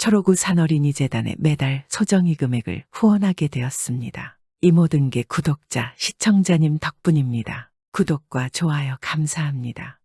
초록우 산어린이재단에 매달 소정의 금액을 후원하게 되었습니다. 이 모든 게 구독자, 시청자님 덕분입니다. 구독과 좋아요 감사합니다.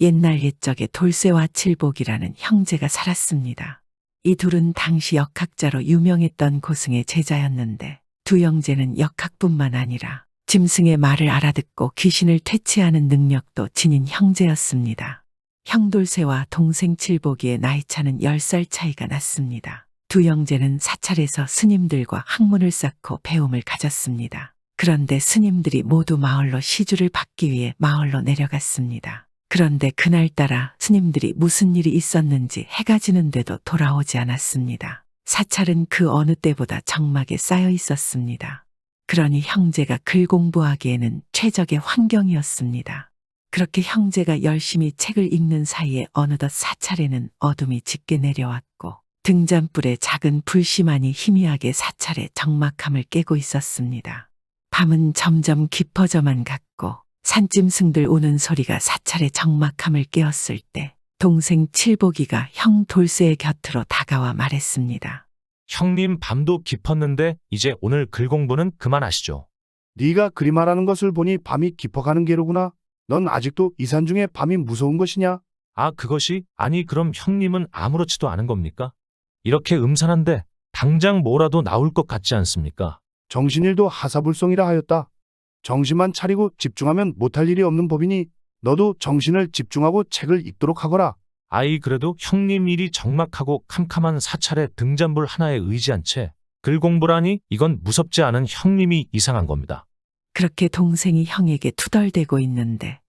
옛날 옛적에 돌쇠와 칠복이라는 형제가 살았습니다. 이 둘은 당시 역학자로 유명했던 고승의 제자였는데 두 형제는 역학뿐만 아니라 짐승의 말을 알아듣고 귀신을 퇴치하는 능력도 지닌 형제였습니다. 형 돌쇠와 동생 칠복이의 나이차는 10살 차이가 났습니다. 두 형제는 사찰에서 스님들과 학문을 쌓고 배움을 가졌습니다. 그런데 스님들이 모두 마을로 시주를 받기 위해 마을로 내려갔습니다. 그런데 그날따라 스님들이 무슨 일이 있었는지 해가 지는데도 돌아오지 않았습니다. 사찰은 그 어느 때보다 적막에 쌓여 있었습니다. 그러니 형제가 글 공부하기에는 최적의 환경이었습니다. 그렇게 형제가 열심히 책을 읽는 사이에 어느덧 사찰에는 어둠이 짙게 내려왔고 등잔불에 작은 불씨만이 희미하게 사찰의 적막함을 깨고 있었습니다. 밤은 점점 깊어져만 갔고 산짐승들 우는 소리가 사찰의 적막함을 깨웠을 때 동생 칠복이가 형 돌쇠의 곁으로 다가와 말했습니다. 형님, 밤도 깊었는데 이제 오늘 글 공부는 그만하시죠. 네가 그리 말하는 것을 보니 밤이 깊어가는 게로구나. 넌 아직도 이 산 중에 밤이 무서운 것이냐? 아, 그것이? 아니, 그럼 형님은 아무렇지도 않은 겁니까? 이렇게 음산한데 당장 뭐라도 나올 것 같지 않습니까? 정신일도 하사불성이라 하였다. 정신만 차리고 집중하면 못할 일이 없는 법이니 너도 정신을 집중하고 책을 읽도록 하거라. 아이, 그래도 형님 일이 적막하고 캄캄한 사찰의 등잔불 하나에 의지한 채 글 공부라니 이건 무섭지 않은 형님이 이상한 겁니다. 그렇게 동생이 형에게 투덜대고 있는데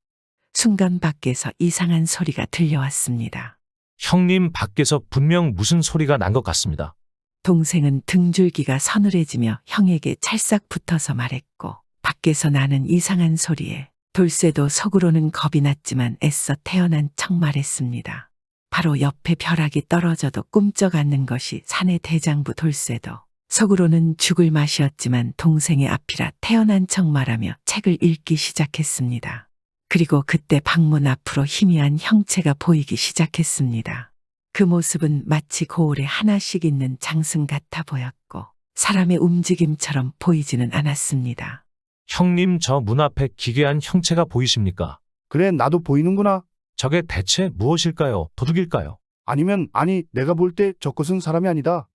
순간 밖에서 이상한 소리가 들려왔습니다. 형님, 밖에서 분명 무슨 소리가 난 것 같습니다. 동생은 등줄기가 서늘해지며 형에게 찰싹 붙어서 말했고 밖에서 나는 이상한 소리에 돌쇠도 속으로는 겁이 났지만 애써 태어난 척 말했습니다. 바로 옆에 벼락이 떨어져도 꿈쩍 않는 것이 산의 대장부 돌쇠도 속으로는 죽을 맛이었지만 동생의 앞이라 태어난 척 말하며 책을 읽기 시작했습니다. 그리고 그때 방문 앞으로 희미한 형체가 보이기 시작했습니다. 그 모습은 마치 고을에 하나씩 있는 장승 같아 보였고 사람의 움직임처럼 보이지는 않았습니다. 형님, 저 문 앞에 기괴한 형체가 보이십니까? 그래, 나도 보이는구나. 저게 대체 무엇일까요? 도둑일까요? 아니, 내가 볼 때 저것은 사람이 아니다.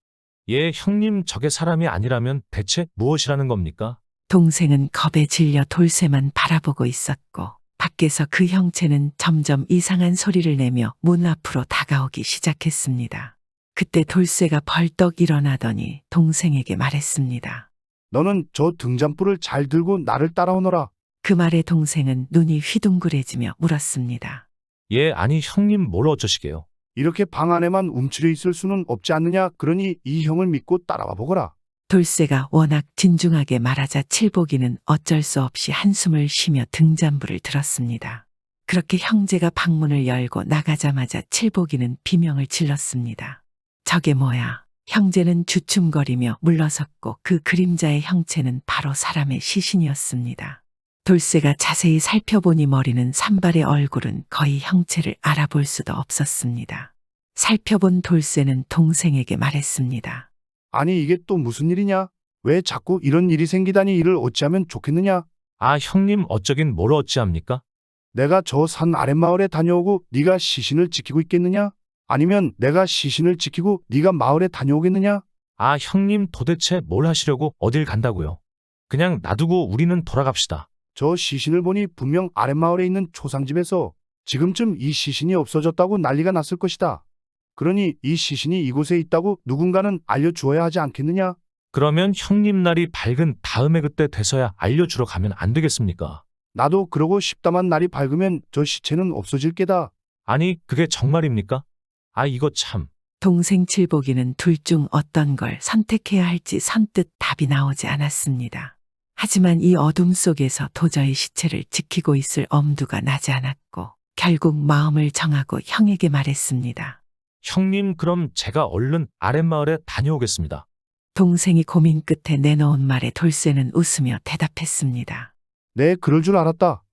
예, 형님, 저게 사람이 아니라면 대체 무엇이라는 겁니까? 동생은 겁에 질려 돌쇠만 바라보고 있었고 밖에서 그 형체는 점점 이상한 소리를 내며 문 앞으로 다가오기 시작했습니다. 그때 돌쇠가 벌떡 일어나더니 동생에게 말했습니다. 너는 저 등잔불을 잘 들고 나를 따라오너라. 그 말에 동생은 눈이 휘둥그레지며 물었습니다. 예, 아니, 형님 뭘 어쩌시게요? 이렇게 방 안에만 움츠려 있을 수는 없지 않느냐. 그러니 이 형을 믿고 따라와 보거라. 돌쇠가 워낙 진중하게 말하자 칠복이는 어쩔 수 없이 한숨을 쉬며 등잔불을 들었습니다. 그렇게 형제가 방문을 열고 나가자마자 칠복이는 비명을 질렀습니다. 저게 뭐야? 형제는 주춤거리며 물러섰고 그 그림자의 형체는 바로 사람의 시신이었습니다. 돌쇠가 자세히 살펴보니 머리는 산발의 얼굴은 거의 형체를 알아볼 수도 없었습니다. 살펴본 돌쇠는 동생에게 말했습니다. 아니, 이게 또 무슨 일이냐? 왜 자꾸 이런 일이 생기다니 이를 어찌하면 좋겠느냐? 아, 형님, 어쩌긴 뭘 어찌합니까? 내가 저 산 아랫마을에 다녀오고 네가 시신을 지키고 있겠느냐? 아니면 내가 시신을 지키고 네가 마을에 다녀오겠느냐? 아, 형님, 도대체 뭘 하시려고 어딜 간다고요? 그냥 놔두고 우리는 돌아갑시다. 저 시신을 보니 분명 아랫마을에 있는 초상집에서 지금쯤 이 시신이 없어졌다고 난리가 났을 것이다. 그러니 이 시신이 이곳에 있다고 누군가는 알려주어야 하지 않겠느냐? 그러면 형님 날이 밝은 다음에 그때 돼서야 알려주러 가면 안 되겠습니까? 나도 그러고 싶다만 날이 밝으면 저 시체는 없어질 게다. 아니, 그게 정말입니까? 아, 이거 참. 동생 칠복이는 둘 중 어떤 걸 선택해야 할지 선뜻 답이 나오지 않았습니다. 하지만 이 어둠 속에서 도저히 시체를 지키고 있을 엄두가 나지 않았고 결국 마음을 정하고 형에게 말했습니다. 형님, 그럼 제가 얼른 아랫마을에 다녀오겠습니다. 동생이 고민 끝에 내놓은 말에 돌쇠는 웃으며 대답했습니다. 네, 그럴 줄 알았다.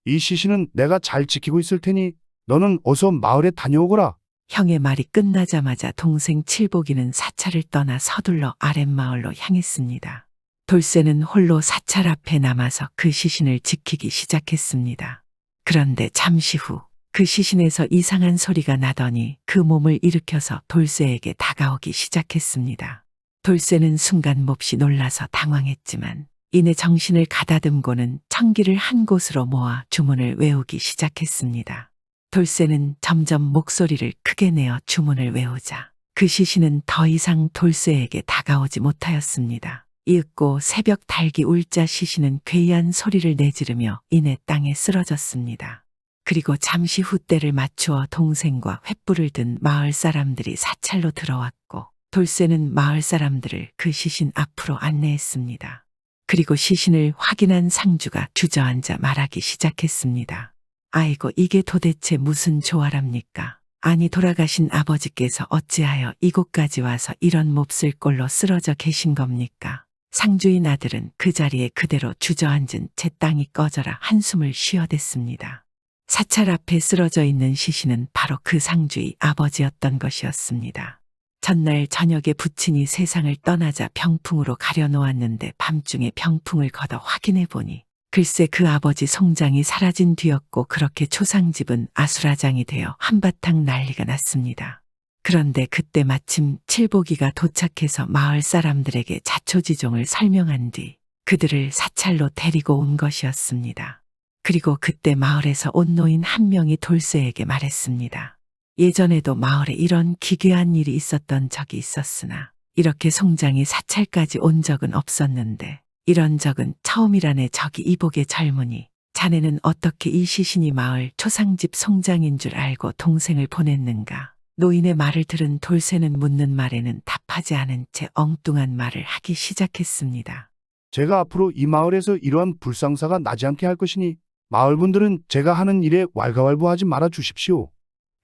이 시신은 내가 잘 지키고 있을 테니 너는 어서 마을에 다녀오거라. 형의 말이 끝나자마자 동생 칠복이는 사찰을 떠나 서둘러 아랫마을로 향했습니다. 돌쇠는 홀로 사찰 앞에 남아서 그 시신을 지키기 시작했습니다. 그런데 잠시 후 그 시신에서 이상한 소리가 나더니 그 몸을 일으켜서 돌쇠에게 다가오기 시작했습니다. 돌쇠는 순간 몹시 놀라서 당황했지만 이내 정신을 가다듬고는 청기를 한 곳으로 모아 주문을 외우기 시작했습니다. 돌쇠는 점점 목소리를 크게 내어 주문을 외우자 그 시신은 더 이상 돌쇠에게 다가오지 못하였습니다. 이윽고 새벽 달기 울자 시신은 괴이한 소리를 내지르며 이내 땅에 쓰러졌습니다. 그리고 잠시 후 때를 맞추어 동생과 횃불을 든 마을 사람들이 사찰로 들어왔고 돌쇠는 마을 사람들을 그 시신 앞으로 안내했습니다. 그리고 시신을 확인한 상주가 주저앉아 말하기 시작했습니다. 아이고, 이게 도대체 무슨 조화랍니까? 아니, 돌아가신 아버지께서 어찌하여 이곳까지 와서 이런 몹쓸 꼴로 쓰러져 계신 겁니까? 상주인 아들은 그 자리에 그대로 주저앉은 채 땅이 꺼져라 한숨을 쉬어댔습니다. 사찰 앞에 쓰러져 있는 시신은 바로 그 상주의 아버지였던 것이었습니다. 전날 저녁에 부친이 세상을 떠나자 병풍으로 가려놓았는데 밤중에 병풍을 걷어 확인해 보니 글쎄 그 아버지 송장이 사라진 뒤였고 그렇게 초상집은 아수라장이 되어 한바탕 난리가 났습니다. 그런데 그때 마침 칠복이가 도착해서 마을 사람들에게 자초지종을 설명한 뒤 그들을 사찰로 데리고 온 것이었습니다. 그리고 그때 마을에서 온 노인 한 명이 돌쇠에게 말했습니다. 예전에도 마을에 이런 기괴한 일이 있었던 적이 있었으나 이렇게 송장이 사찰까지 온 적은 없었는데 이런 적은 처음이라네. 저기 이복의 젊은이, 자네는 어떻게 이 시신이 마을 초상집 송장인 줄 알고 동생을 보냈는가? 노인의 말을 들은 돌쇠는 묻는 말에는 답하지 않은 채 엉뚱한 말을 하기 시작했습니다. 제가 앞으로 이 마을에서 이러한 불상사가 나지 않게 할 것이니 마을 분들은 제가 하는 일에 왈가왈부하지 말아 주십시오.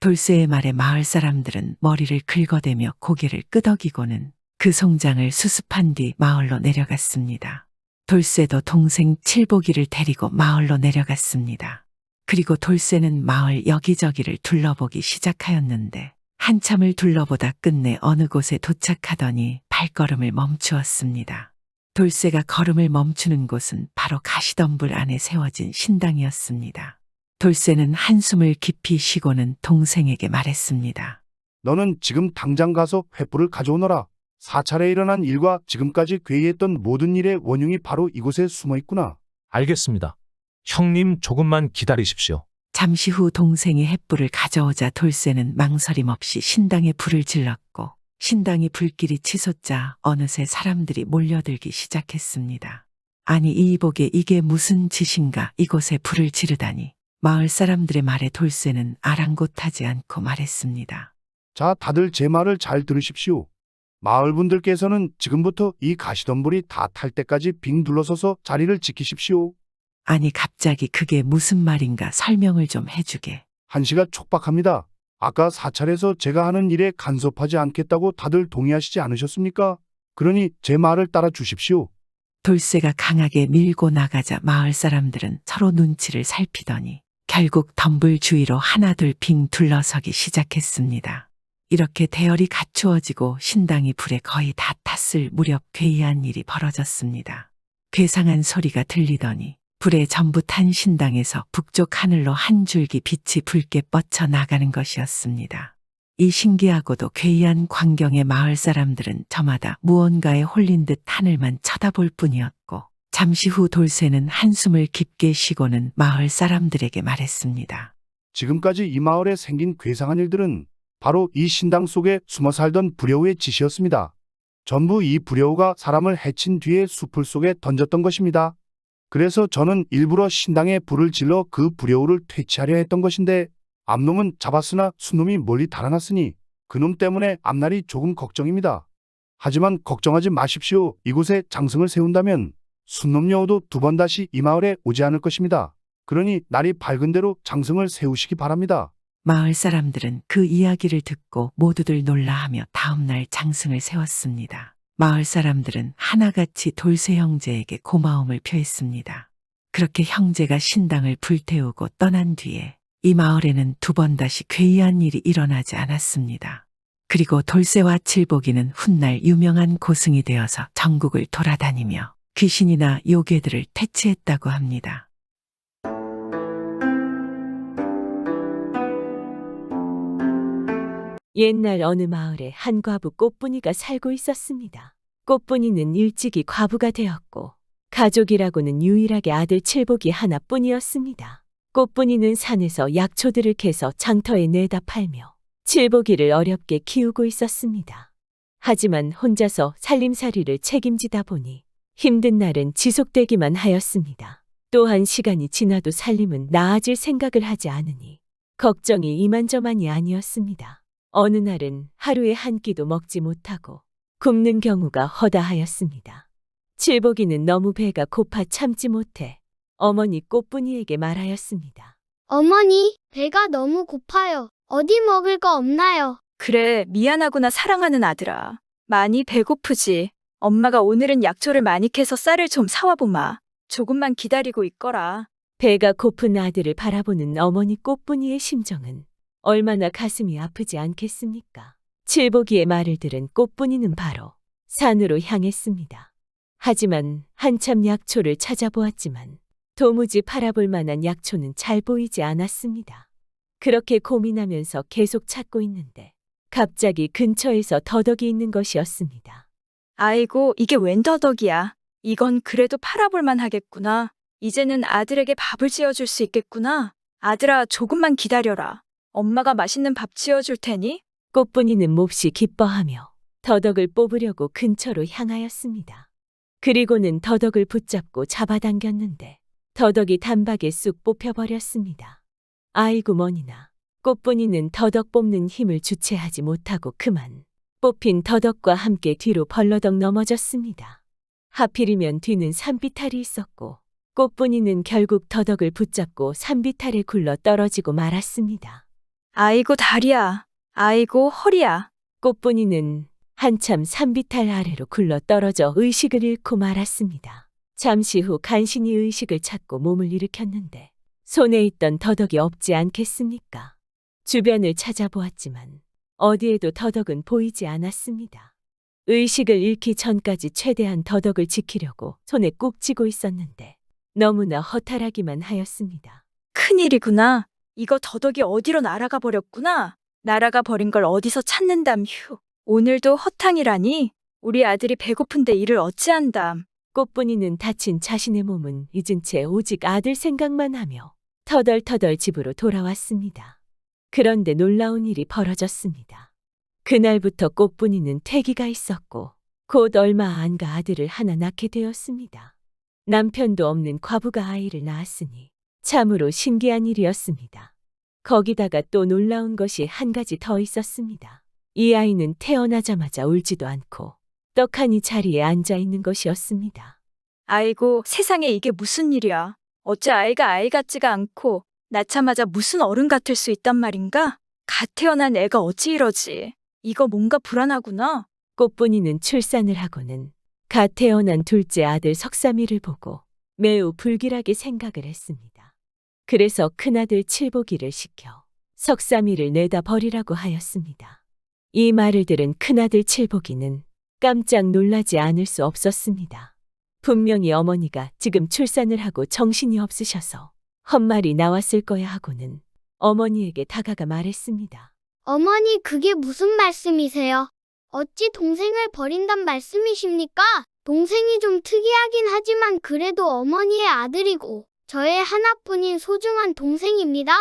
돌쇠의 말에 마을 사람들은 머리를 긁어대며 고개를 끄덕이고는 그 송장을 수습한 뒤 마을로 내려갔습니다. 돌쇠도 동생 칠복이를 데리고 마을로 내려갔습니다. 그리고 돌쇠는 마을 여기저기를 둘러보기 시작하였는데 한참을 둘러보다 끝내 어느 곳에 도착하더니 발걸음을 멈추었습니다. 돌쇠가 걸음을 멈추는 곳은 바로 가시덤불 안에 세워진 신당이었습니다. 돌쇠는 한숨을 깊이 쉬고는 동생에게 말했습니다. 너는 지금 당장 가서 횃불을 가져오너라. 사찰에 일어난 일과 지금까지 괴이했던 모든 일의 원흉이 바로 이곳에 숨어 있구나. 알겠습니다. 형님 조금만 기다리십시오. 잠시 후 동생이 횃불을 가져오자 돌쇠는 망설임 없이 신당에 불을 질렀고 신당이 불길이 치솟자 어느새 사람들이 몰려들기 시작했습니다. 아니, 이 이복에 이게 무슨 짓인가? 이곳에 불을 지르다니. 마을 사람들의 말에 돌쇠는 아랑곳하지 않고 말했습니다. 자, 다들 제 말을 잘 들으십시오. 마을 분들께서는 지금부터 이 가시덤불이 다 탈 때까지 빙 둘러서서 자리를 지키십시오. 아니, 갑자기 그게 무슨 말인가? 설명을 좀 해주게. 한시가 촉박합니다. 아까 사찰에서 제가 하는 일에 간섭하지 않겠다고 다들 동의하시지 않으셨습니까? 그러니 제 말을 따라 주십시오. 돌쇠가 강하게 밀고 나가자 마을 사람들은 서로 눈치를 살피더니 결국 덤불 주위로 하나둘 빙 둘러서기 시작했습니다. 이렇게 대열이 갖추어지고 신당이 불에 거의 다 탔을 무렵 괴이한 일이 벌어졌습니다. 괴상한 소리가 들리더니 불에 전부 탄 신당에서 북쪽 하늘로 한 줄기 빛이 붉게 뻗쳐 나가는 것이었습니다. 이 신기하고도 괴이한 광경에 마을 사람들은 저마다 무언가에 홀린 듯 하늘만 쳐다볼 뿐이었고 잠시 후 돌쇠는 한숨을 깊게 쉬고는 마을 사람들에게 말했습니다. 지금까지 이 마을에 생긴 괴상한 일들은 바로 이 신당 속에 숨어 살던 불여우의 짓이었습니다. 전부 이 불여우가 사람을 해친 뒤에 숲을 속에 던졌던 것입니다. 그래서 저는 일부러 신당에 불을 질러 그 불여우를 퇴치하려 했던 것인데 암놈은 잡았으나 순놈이 멀리 달아났으니 그놈 때문에 앞날이 조금 걱정입니다. 하지만 걱정하지 마십시오. 이곳에 장승을 세운다면 순놈 여우도 두 번 다시 이 마을에 오지 않을 것입니다. 그러니 날이 밝은 대로 장승을 세우시기 바랍니다. 마을 사람들은 그 이야기를 듣고 모두들 놀라하며 다음날 장승을 세웠습니다. 마을 사람들은 하나같이 돌쇠 형제에게 고마움을 표했습니다. 그렇게 형제가 신당을 불태우고 떠난 뒤에 이 마을에는 두 번 다시 괴이한 일이 일어나지 않았습니다. 그리고 돌쇠와 칠복이는 훗날 유명한 고승이 되어서 전국을 돌아다니며 귀신이나 요괴들을 퇴치했다고 합니다. 옛날 어느 마을에 한 과부 꽃분이가 살고 있었습니다. 꽃분이는 일찍이 과부가 되었고 가족이라고는 유일하게 아들 칠복이 하나뿐이었습니다. 꽃분이는 산에서 약초들을 캐서 장터에 내다 팔며 칠복이를 어렵게 키우고 있었습니다. 하지만 혼자서 살림살이를 책임지다 보니 힘든 날은 지속되기만 하였습니다. 또한 시간이 지나도 살림은 나아질 생각을 하지 않으니 걱정이 이만저만이 아니었습니다. 어느 날은 하루에 한 끼도 먹지 못하고 굶는 경우가 허다하였습니다. 칠복이는 너무 배가 고파 참지 못해 어머니 꽃분이에게 말하였습니다. 어머니, 배가 너무 고파요. 어디 먹을 거 없나요? 그래, 미안하구나 사랑하는 아들아. 많이 배고프지. 엄마가 오늘은 약초를 많이 캐서 쌀을 좀 사와보마. 조금만 기다리고 있거라. 배가 고픈 아들을 바라보는 어머니 꽃분이의 심정은 얼마나 가슴이 아프지 않겠습니까? 칠복이의 말을 들은 꽃분이는 바로 산으로 향했습니다. 하지만 한참 약초를 찾아보았지만 도무지 팔아볼 만한 약초는 잘 보이지 않았습니다. 그렇게 고민하면서 계속 찾고 있는데 갑자기 근처에서 더덕이 있는 것이었습니다. 아이고, 이게 웬 더덕이야. 이건 그래도 팔아볼만 하겠구나. 이제는 아들에게 밥을 지어줄 수 있겠구나. 아들아, 조금만 기다려라. 엄마가 맛있는 밥 지어줄 테니. 꽃분이는 몹시 기뻐하며 더덕을 뽑으려고 근처로 향하였습니다. 그리고는 더덕을 붙잡고 잡아당겼는데 더덕이 단박에 쑥 뽑혀버렸습니다. 아이고 머니나. 꽃분이는 더덕 뽑는 힘을 주체하지 못하고 그만 뽑힌 더덕과 함께 뒤로 벌러덩 넘어졌습니다. 하필이면 뒤는 산비탈이 있었고 꽃분이는 결국 더덕을 붙잡고 산비탈에 굴러 떨어지고 말았습니다. 아이고 다리야. 아이고 허리야. 꽃분이는 한참 산비탈 아래로 굴러 떨어져 의식을 잃고 말았습니다. 잠시 후 간신히 의식을 찾고 몸을 일으켰는데 손에 있던 더덕이 없지 않겠습니까? 주변을 찾아보았지만 어디에도 더덕은 보이지 않았습니다. 의식을 잃기 전까지 최대한 더덕을 지키려고 손에 꾹 쥐고 있었는데 너무나 허탈하기만 하였습니다. 큰일이구나. 이거 더덕이 어디로 날아가 버렸구나. 날아가 버린 걸 어디서 찾는담 휴. 오늘도 허탕이라니. 우리 아들이 배고픈데 이를 어찌한담. 꽃분이는 다친 자신의 몸은 잊은 채 오직 아들 생각만 하며 터덜터덜 집으로 돌아왔습니다. 그런데 놀라운 일이 벌어졌습니다. 그날부터 꽃분이는 태기가 있었고 곧 얼마 안가 아들을 하나 낳게 되었습니다. 남편도 없는 과부가 아이를 낳았으니 참으로 신기한 일이었습니다. 거기다가 또 놀라운 것이 한 가지 더 있었습니다. 이 아이는 태어나자마자 울지도 않고 떡하니 자리에 앉아 있는 것이었습니다. 아이고 세상에 이게 무슨 일이야. 어째 아이가 아이 같지가 않고 낳자마자 무슨 어른 같을 수 있단 말인가? 갓 태어난 애가 어찌 이러지. 이거 뭔가 불안하구나. 꽃분이는 출산을 하고는 갓 태어난 둘째 아들 석삼이를 보고 매우 불길하게 생각을 했습니다. 그래서 큰아들 칠복이를 시켜 석삼이를 내다 버리라고 하였습니다. 이 말을 들은 큰아들 칠복이는 깜짝 놀라지 않을 수 없었습니다. 분명히 어머니가 지금 출산을 하고 정신이 없으셔서 헛말이 나왔을 거야 하고는 어머니에게 다가가 말했습니다. 어머니, 그게 무슨 말씀이세요? 어찌 동생을 버린단 말씀이십니까? 동생이 좀 특이하긴 하지만 그래도 어머니의 아들이고 저의 하나뿐인 소중한 동생입니다.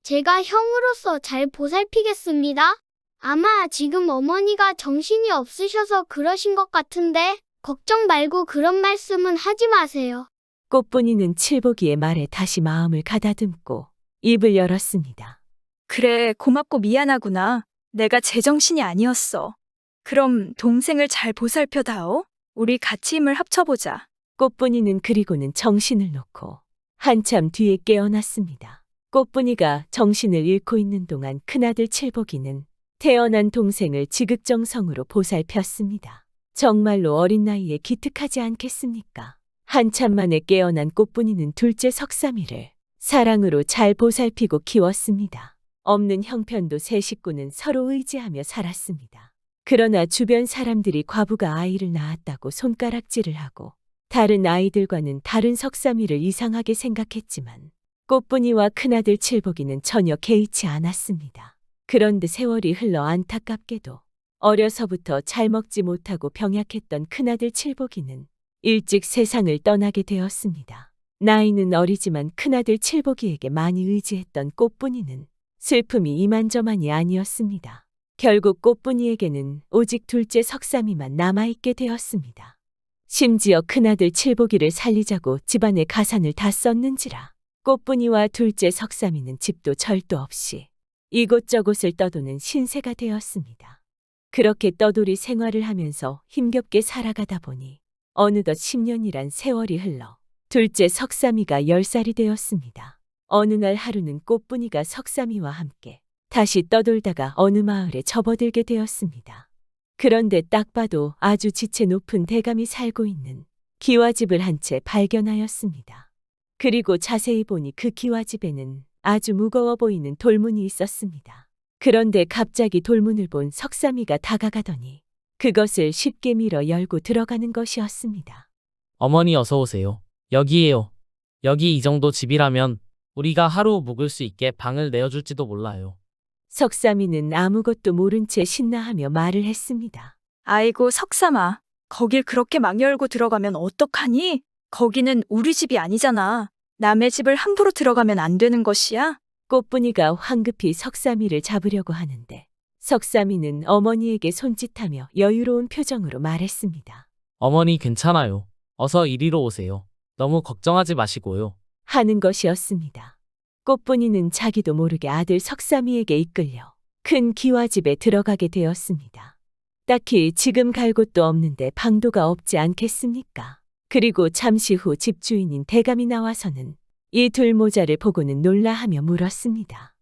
제가 형으로서 잘 보살피겠습니다. 아마 지금 어머니가 정신이 없으셔서 그러신 것 같은데 걱정 말고 그런 말씀은 하지 마세요. 꽃분이는 칠복이의 말에 다시 마음을 가다듬고 입을 열었습니다. 그래 고맙고 미안하구나. 내가 제정신이 아니었어. 그럼 동생을 잘 보살펴다오. 우리 같이 힘을 합쳐보자. 꽃분이는 그리고는 정신을 놓고 한참 뒤에 깨어났습니다. 꽃분이가 정신을 잃고 있는 동안 큰아들 칠복이는 태어난 동생을 지극정성으로 보살폈습니다. 정말로 어린 나이에 기특하지 않겠습니까? 한참 만에 깨어난 꽃분이는 둘째 석삼이를 사랑으로 잘 보살피고 키웠습니다. 없는 형편도 세 식구는 서로 의지하며 살았습니다. 그러나 주변 사람들이 과부가 아이를 낳았다고 손가락질을 하고 다른 아이들과는 다른 석삼이를 이상하게 생각했지만 꽃분이와 큰아들 칠복이는 전혀 개의치 않았습니다. 그런데 세월이 흘러 안타깝게도 어려서부터 잘 먹지 못하고 병약했던 큰아들 칠복이는 일찍 세상을 떠나게 되었습니다. 나이는 어리지만 큰아들 칠복이에게 많이 의지했던 꽃분이는 슬픔이 이만저만이 아니었습니다. 결국 꽃분이에게는 오직 둘째 석삼이만 남아있게 되었습니다. 심지어 큰아들 칠복이를 살리자고 집안의 가산을 다 썼는지라 꽃분이와 둘째 석삼이는 집도 절도 없이 이곳저곳을 떠도는 신세가 되었습니다. 그렇게 떠돌이 생활을 하면서 힘겹게 살아가다 보니 어느덧 10년이란 세월이 흘러 둘째 석삼이가 10살이 되었습니다. 어느 날 하루는 꽃분이가 석삼이와 함께 다시 떠돌다가 어느 마을에 접어들게 되었습니다. 그런데 딱 봐도 아주 지체 높은 대감이 살고 있는 기와집을 한 채 발견하였습니다. 그리고 자세히 보니 그 기와집에는 아주 무거워 보이는 돌문이 있었습니다. 그런데 갑자기 돌문을 본 석삼이가 다가가더니 그것을 쉽게 밀어 열고 들어가는 것이었습니다. 어머니 어서 오세요. 여기에요. 여기 이 정도 집이라면 우리가 하루 묵을 수 있게 방을 내어줄지도 몰라요. 석삼이는 아무것도 모른 채 신나하며 말을 했습니다. 아이고 석삼아, 거길 그렇게 막 열고 들어가면 어떡하니? 거기는 우리 집이 아니잖아. 남의 집을 함부로 들어가면 안 되는 것이야. 꽃분이가 황급히 석삼이를 잡으려고 하는데 석삼이는 어머니에게 손짓하며 여유로운 표정으로 말했습니다. 어머니 괜찮아요. 어서 이리로 오세요. 너무 걱정하지 마시고요. 하는 것이었습니다. 꽃분이는 자기도 모르게 아들 석삼이에게 이끌려 큰 기와집에 들어가게 되었습니다. 딱히 지금 갈 곳도 없는데 방도가 없지 않겠습니까? 그리고 잠시 후 집주인인 대감이 나와서는 이 둘 모자를 보고는 놀라하며 물었습니다.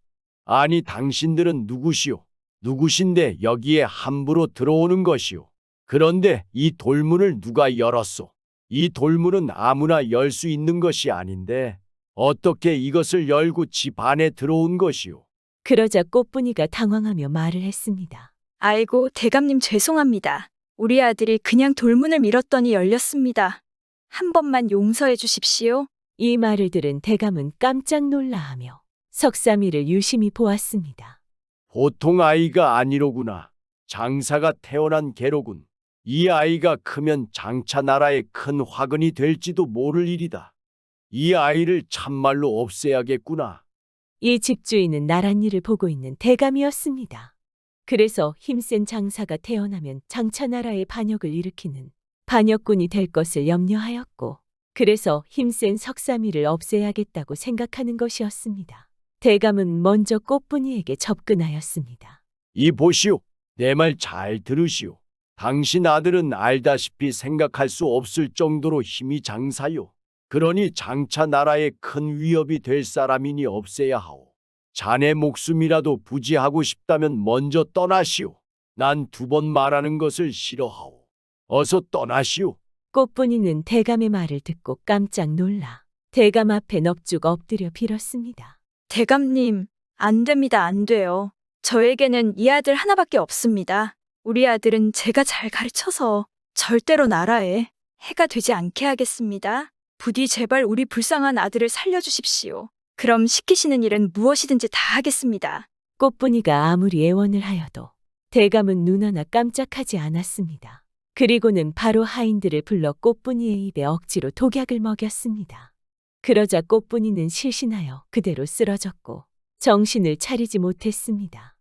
아니 당신들은 누구시오? 누구신데 여기에 함부로 들어오는 것이오? 그런데 이 돌문을 누가 열었소? 이 돌문은 아무나 열 수 있는 것이 아닌데 어떻게 이것을 열고 집 안에 들어온 것이오? 그러자 꽃분이가 당황하며 말을 했습니다. 아이고 대감님 죄송합니다. 우리 아들이 그냥 돌문을 밀었더니 열렸습니다. 한 번만 용서해 주십시오. 이 말을 들은 대감은 깜짝 놀라하며 석삼이를 유심히 보았습니다. 보통 아이가 아니로구나. 장사가 태어난 개로군. 이 아이가 크면 장차 나라의 큰 화근이 될지도 모를 일이다. 이 아이를 참말로 없애야겠구나. 이 집주인은 나란 일을 보고 있는 대감이었습니다. 그래서 힘센 장사가 태어나면 장차 나라의 반역을 일으키는 반역군이 될 것을 염려하였고 그래서 힘센 석삼이를 없애야겠다고 생각하는 것이었습니다. 대감은 먼저 꽃분이에게 접근하였습니다. 이 보시오. 내 말 잘 들으시오. 당신 아들은 알다시피 생각할 수 없을 정도로 힘이 장사요. 그러니 장차 나라에 큰 위협이 될 사람이니 없애야 하오. 자네 목숨이라도 부지하고 싶다면 먼저 떠나시오. 난 2번 말하는 것을 싫어하오. 어서 떠나시오. 꽃분이는 대감의 말을 듣고 깜짝 놀라 대감 앞에 넙죽 엎드려 빌었습니다. 대감님, 안 됩니다. 안 돼요. 저에게는 이 아들 하나밖에 없습니다. 우리 아들은 제가 잘 가르쳐서 절대로 나라에 해가 되지 않게 하겠습니다. 부디 제발 우리 불쌍한 아들을 살려주십시오. 그럼 시키시는 일은 무엇이든지 다 하겠습니다. 꽃분이가 아무리 애원을 하여도 대감은 눈 하나 깜짝하지 않았습니다. 그리고는 바로 하인들을 불러 꽃분이의 입에 억지로 독약을 먹였습니다. 그러자 꽃분이는 실신하여 그대로 쓰러졌고 정신을 차리지 못했습니다.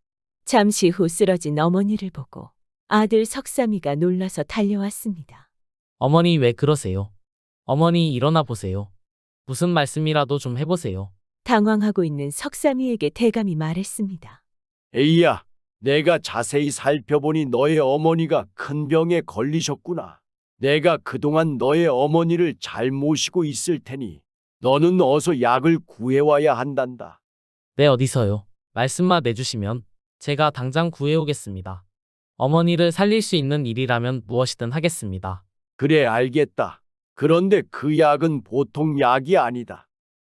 잠시 후 쓰러진 어머니를 보고 아들 석삼이가 놀라서 달려왔습니다. 어머니 왜 그러세요? 어머니 일어나 보세요. 무슨 말씀이라도 좀 해보세요. 당황하고 있는 석삼이에게 대감이 말했습니다. 에이야, 내가 자세히 살펴보니 너의 어머니가 큰 병에 걸리셨구나. 내가 그동안 너의 어머니를 잘 모시고 있을 테니 너는 어서 약을 구해와야 한단다. 네 어디서요? 말씀만 내주시면 제가 당장 구해오겠습니다. 어머니를 살릴 수 있는 일이라면 무엇이든 하겠습니다. 그래 알겠다. 그런데 그 약은 보통 약이 아니다.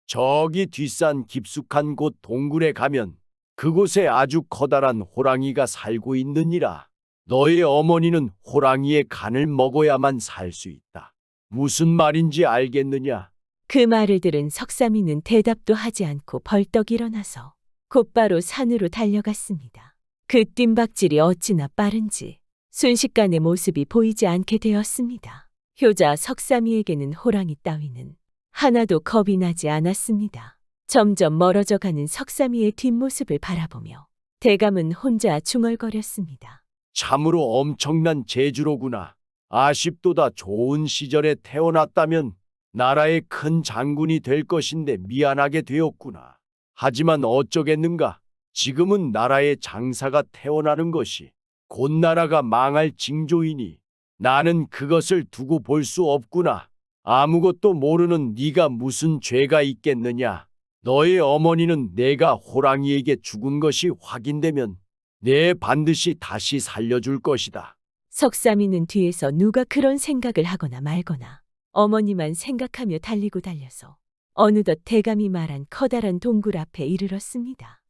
저기 뒷산 깊숙한 곳 동굴에 가면 그곳에 아주 커다란 호랑이가 살고 있느니라. 너의 어머니는 호랑이의 간을 먹어야만 살 수 있다. 무슨 말인지 알겠느냐? 그 말을 들은 석삼이는 대답도 하지 않고 벌떡 일어나서 곧바로 산으로 달려갔습니다. 그 뜀박질이 어찌나 빠른지 순식간에 모습이 보이지 않게 되었습니다. 효자 석삼이에게는 호랑이 따위는 하나도 겁이 나지 않았습니다. 점점 멀어져 가는 석삼이의 뒷모습을 바라보며 대감은 혼자 중얼거렸습니다. 참으로 엄청난 재주로구나. 아쉽도다. 좋은 시절에 태어났다면 나라의 큰 장군이 될 것인데 미안하게 되었구나. 하지만 어쩌겠는가. 지금은 나라의 장사가 태어나는 것이 곧 나라가 망할 징조이니 나는 그것을 두고 볼 수 없구나. 아무것도 모르는 네가 무슨 죄가 있겠느냐. 너의 어머니는 내가 호랑이에게 죽은 것이 확인되면 내 반드시 다시 살려줄 것이다. 석삼이는 뒤에서 누가 그런 생각을 하거나 말거나 어머니만 생각하며 달리고 달려서 어느덧 대감이 말한 커다란 동굴 앞에 이르렀습니다.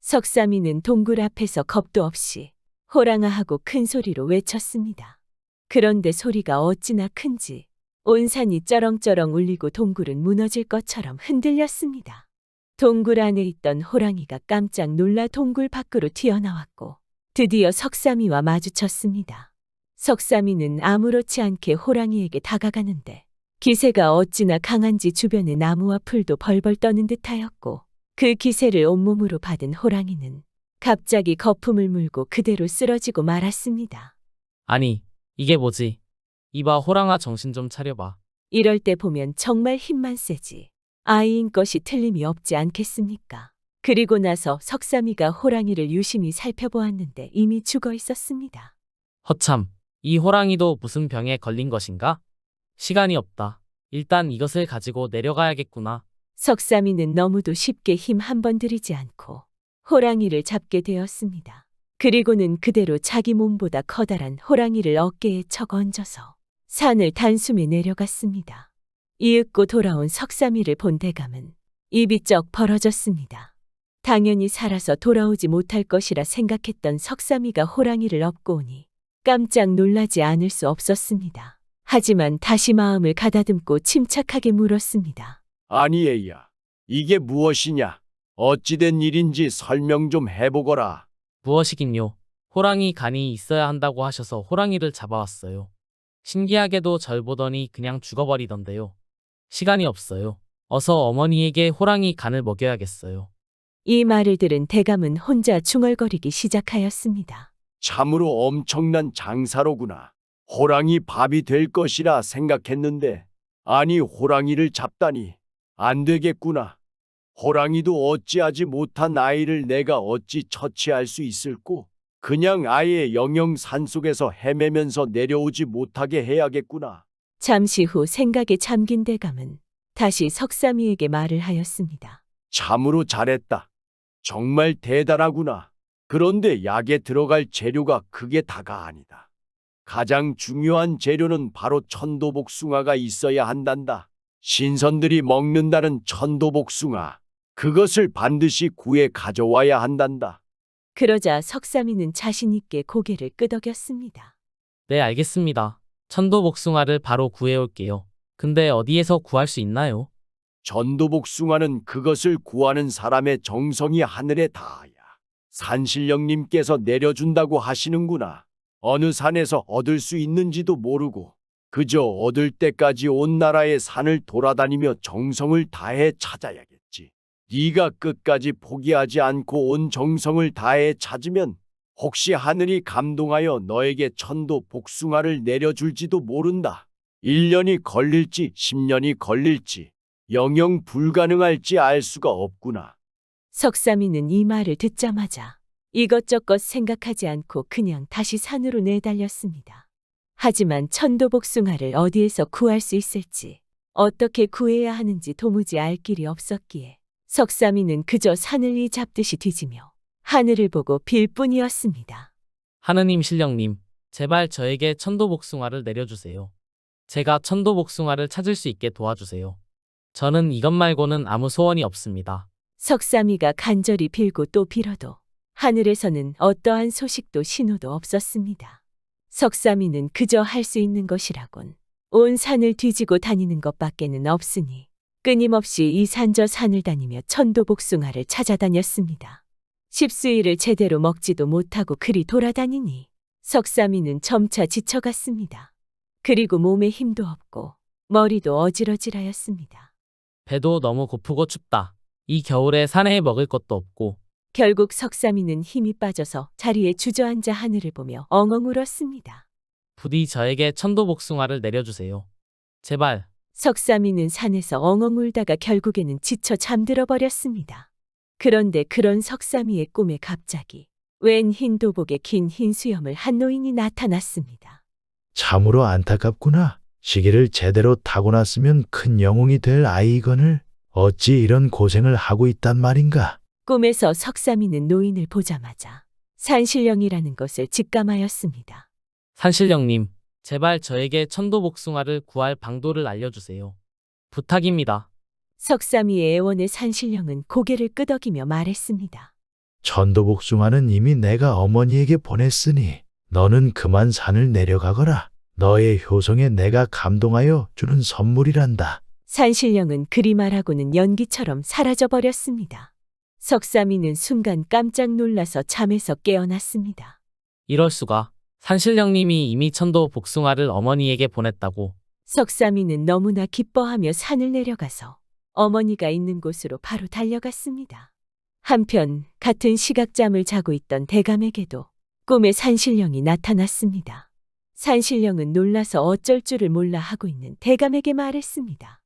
석삼이는 동굴 앞에서 겁도 없이 호랑아 하고 큰 소리로 외쳤습니다. 그런데 소리가 어찌나 큰지 온 산이 쩌렁쩌렁 울리고 동굴은 무너질 것처럼 흔들렸습니다. 동굴 안에 있던 호랑이가 깜짝 놀라 동굴 밖으로 튀어나왔고 드디어 석삼이와 마주쳤습니다. 석삼이는 아무렇지 않게 호랑이에게 다가가는데 기세가 어찌나 강한지 주변의 나무와 풀도 벌벌 떠는 듯하였고 그 기세를 온몸으로 받은 호랑이는 갑자기 거품을 물고 그대로 쓰러지고 말았습니다. 아니, 이게 뭐지? 이봐 호랑아 정신 좀 차려봐. 이럴 때 보면 정말 힘만 세지 아이인 것이 틀림이 없지 않겠습니까? 그리고 나서 석삼이가 호랑이를 유심히 살펴보았는데 이미 죽어 있었습니다. 허참, 이 호랑이도 무슨 병에 걸린 것인가? 시간이 없다. 일단 이것을 가지고 내려가야겠구나. 석삼이는 너무도 쉽게 힘 한 번 들이지 않고 호랑이를 잡게 되었습니다. 그리고는 그대로 자기 몸보다 커다란 호랑이를 어깨에 척 얹어서 산을 단숨에 내려갔습니다. 이윽고 돌아온 석삼이를 본 대감은 입이 쩍 벌어졌습니다. 당연히 살아서 돌아오지 못할 것이라 생각했던 석삼이가 호랑이를 업고 오니 깜짝 놀라지 않을 수 없었습니다. 하지만 다시 마음을 가다듬고 침착하게 물었습니다. 아니 애야, 이게 무엇이냐? 어찌된 일인지 설명 좀 해보거라. 무엇이긴요. 호랑이 간이 있어야 한다고 하셔서 호랑이를 잡아왔어요. 신기하게도 절 보더니 그냥 죽어버리던데요. 시간이 없어요. 어서 어머니에게 호랑이 간을 먹여야겠어요. 이 말을 들은 대감은 혼자 중얼거리기 시작하였습니다. 참으로 엄청난 장사로구나. 호랑이 밥이 될 것이라 생각했는데 아니 호랑이를 잡다니 안 되겠구나. 호랑이도 어찌하지 못한 아이를 내가 어찌 처치할 수 있을꼬? 그냥 아예 영영 산속에서 헤매면서 내려오지 못하게 해야겠구나. 잠시 후 생각에 잠긴 대감은 다시 석삼이에게 말을 하였습니다. 참으로 잘했다. 정말 대단하구나. 그런데 약에 들어갈 재료가 그게 다가 아니다. 가장 중요한 재료는 바로 천도복숭아가 있어야 한단다. 신선들이 먹는다는 천도복숭아. 그것을 반드시 구해 가져와야 한단다. 그러자 석삼이는 자신 있게 고개를 끄덕였습니다. 네, 알겠습니다. 천도복숭아를 바로 구해올게요. 근데 어디에서 구할 수 있나요? 천도복숭아는 그것을 구하는 사람의 정성이 하늘에 닿아야 산신령님께서 내려준다고 하시는구나. 어느 산에서 얻을 수 있는지도 모르고 그저 얻을 때까지 온 나라의 산을 돌아다니며 정성을 다해 찾아야겠지. 네가 끝까지 포기하지 않고 온 정성을 다해 찾으면 혹시 하늘이 감동하여 너에게 천도 복숭아를 내려줄지도 모른다. 1년이 걸릴지 10년이 걸릴지 영영 불가능할지 알 수가 없구나. 석삼이는 이 말을 듣자마자 이것저것 생각하지 않고 그냥 다시 산으로 내달렸습니다. 하지만 천도복숭아를 어디에서 구할 수 있을지 어떻게 구해야 하는지 도무지 알 길이 없었기에 석삼이는 그저 산을 잡듯이 뒤지며 하늘을 보고 빌 뿐이었습니다. 하느님 신령님, 제발 저에게 천도복숭아를 내려주세요. 제가 천도복숭아를 찾을 수 있게 도와주세요. 저는 이것 말고는 아무 소원이 없습니다. 석삼이가 간절히 빌고 또 빌어도 하늘에서는 어떠한 소식도 신호도 없었습니다. 석삼이는 그저 할 수 있는 것이라곤 온 산을 뒤지고 다니는 것밖에는 없으니 끊임없이 이 산 저 산을 다니며 천도복숭아를 찾아다녔습니다. 십수일을 제대로 먹지도 못하고 그리 돌아다니니 석삼이는 점차 지쳐갔습니다. 그리고 몸에 힘도 없고 머리도 어질어질하였습니다. 배도 너무 고프고 춥다. 이 겨울에 산에 먹을 것도 없고. 결국 석삼이는 힘이 빠져서 자리에 주저앉아 하늘을 보며 엉엉 울었습니다. 부디 저에게 천도복숭아를 내려주세요. 제발. 석삼이는 산에서 엉엉 울다가 결국에는 지쳐 잠들어 버렸습니다. 그런데 그런 석삼이의 꿈에 갑자기 웬 흰 도복에 긴 흰 수염을 한 노인이 나타났습니다. 참으로 안타깝구나. 시기를 제대로 타고났으면 큰 영웅이 될 아이건을 어찌 이런 고생을 하고 있단 말인가. 꿈에서 석삼이는 노인을 보자마자 산신령이라는 것을 직감하였습니다. 산신령님, 제발 저에게 천도복숭아를 구할 방도를 알려주세요. 부탁입니다. 석삼이의 애원에 산신령은 고개를 끄덕이며 말했습니다. 천도복숭아는 이미 내가 어머니에게 보냈으니 너는 그만 산을 내려가거라. 너의 효성에 내가 감동하여 주는 선물이란다. 산신령은 그리 말하고는 연기처럼 사라져 버렸습니다. 석삼이는 순간 깜짝 놀라서 잠에서 깨어났습니다. 이럴 수가. 산신령님이 이미 천도복숭아를 어머니에게 보냈다고. 석삼이는 너무나 기뻐하며 산을 내려가서 어머니가 있는 곳으로 바로 달려갔습니다. 한편 같은 시각잠을 자고 있던 대감에게도 꿈에 산신령이 나타났습니다. 산신령은 놀라서 어쩔 줄을 몰라 하고 있는 대감에게 말했습니다.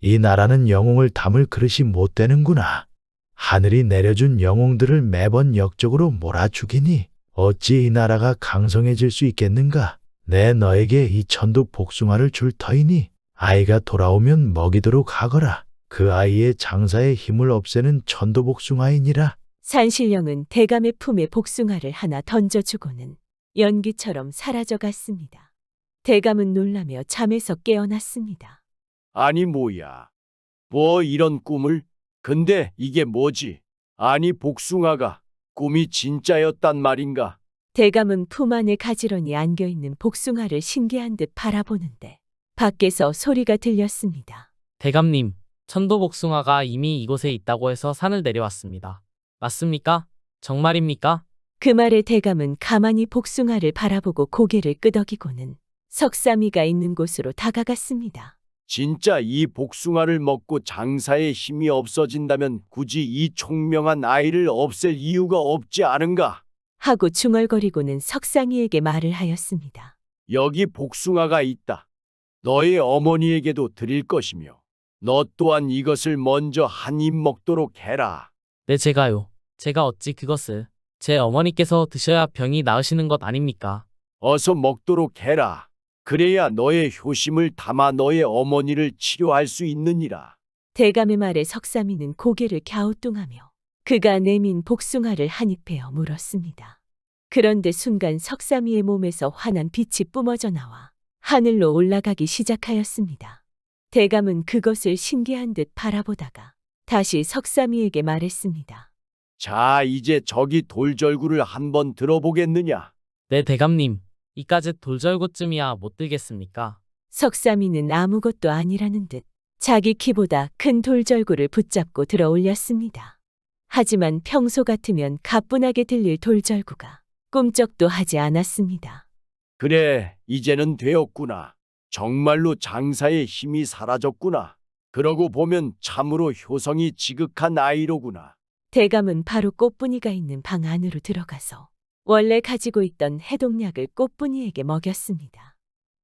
이 나라는 영웅을 담을 그릇이 못 되는구나. 하늘이 내려준 영웅들을 매번 역적으로 몰아죽이니 어찌 이 나라가 강성해질 수 있겠는가? 내 너에게 이 천도 복숭아를 줄 터이니 아이가 돌아오면 먹이도록 하거라. 그 아이의 장사의 힘을 없애는 천도 복숭아이니라. 산신령은 대감의 품에 복숭아를 하나 던져주고는 연기처럼 사라져갔습니다. 대감은 놀라며 잠에서 깨어났습니다. 아니 뭐야. 뭐 이런 꿈을? 근데 이게 뭐지? 아니 복숭아가 꿈이 진짜였단 말인가? 대감은 품 안에 가지런히 안겨있는 복숭아를 신기한 듯 바라보는데 밖에서 소리가 들렸습니다. 대감님, 천도복숭아가 이미 이곳에 있다고 해서 산을 내려왔습니다. 맞습니까? 정말입니까? 그 말에 대감은 가만히 복숭아를 바라보고 고개를 끄덕이고는 석삼이가 있는 곳으로 다가갔습니다. 진짜 이 복숭아를 먹고 장사에 힘이 없어진다면 굳이 이 총명한 아이를 없앨 이유가 없지 않은가? 하고 중얼거리고는 석상이에게 말을 하였습니다. 여기 복숭아가 있다. 너의 어머니에게도 드릴 것이며 너 또한 이것을 먼저 한 입 먹도록 해라. 네, 제가요. 제가 어찌 그것을. 제 어머니께서 드셔야 병이 나으시는 것 아닙니까? 어서 먹도록 해라. 그래야 너의 효심을 담아 너의 어머니를 치료할 수 있느니라. 대감의 말에 석삼이는 고개를 갸우뚱하며 그가 내민 복숭아를 한 입 베어 물었습니다. 그런데 순간 석삼이의 몸에서 환한 빛이 뿜어져 나와 하늘로 올라가기 시작하였습니다. 대감은 그것을 신기한 듯 바라보다가 다시 석삼이에게 말했습니다. 자, 이제 저기 돌절구를 한번 들어보겠느냐? 네, 대감님. 이까짓 돌절구쯤이야 못 들겠습니까? 석삼이는 아무것도 아니라는 듯 자기 키보다 큰 돌절구를 붙잡고 들어 올렸습니다. 하지만 평소 같으면 가뿐하게 들릴 돌절구가 꿈쩍도 하지 않았습니다. 그래, 이제는 되었구나. 정말로 장사의 힘이 사라졌구나. 그러고 보면 참으로 효성이 지극한 아이로구나. 대감은 바로 꽃분이가 있는 방 안으로 들어가서 원래 가지고 있던 해독약을 꽃분이에게 먹였습니다.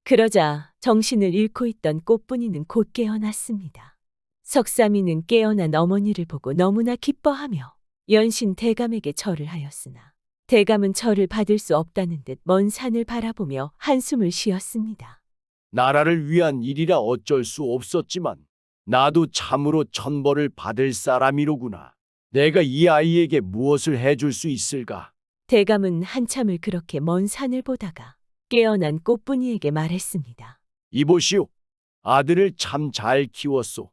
그러자 정신을 잃고 있던 꽃분이는 곧 깨어났습니다. 석삼이는 깨어난 어머니를 보고 너무나 기뻐하며 연신 대감에게 절을 하였으나 대감은 절을 받을 수 없다는 듯 먼 산을 바라보며 한숨을 쉬었습니다. 나라를 위한 일이라 어쩔 수 없었지만 나도 참으로 천벌을 받을 사람이로구나. 내가 이 아이에게 무엇을 해줄 수 있을까? 대감은 한참을 그렇게 먼 산을 보다가 깨어난 꽃분이에게 말했습니다. 이보시오. 아들을 참 잘 키웠소.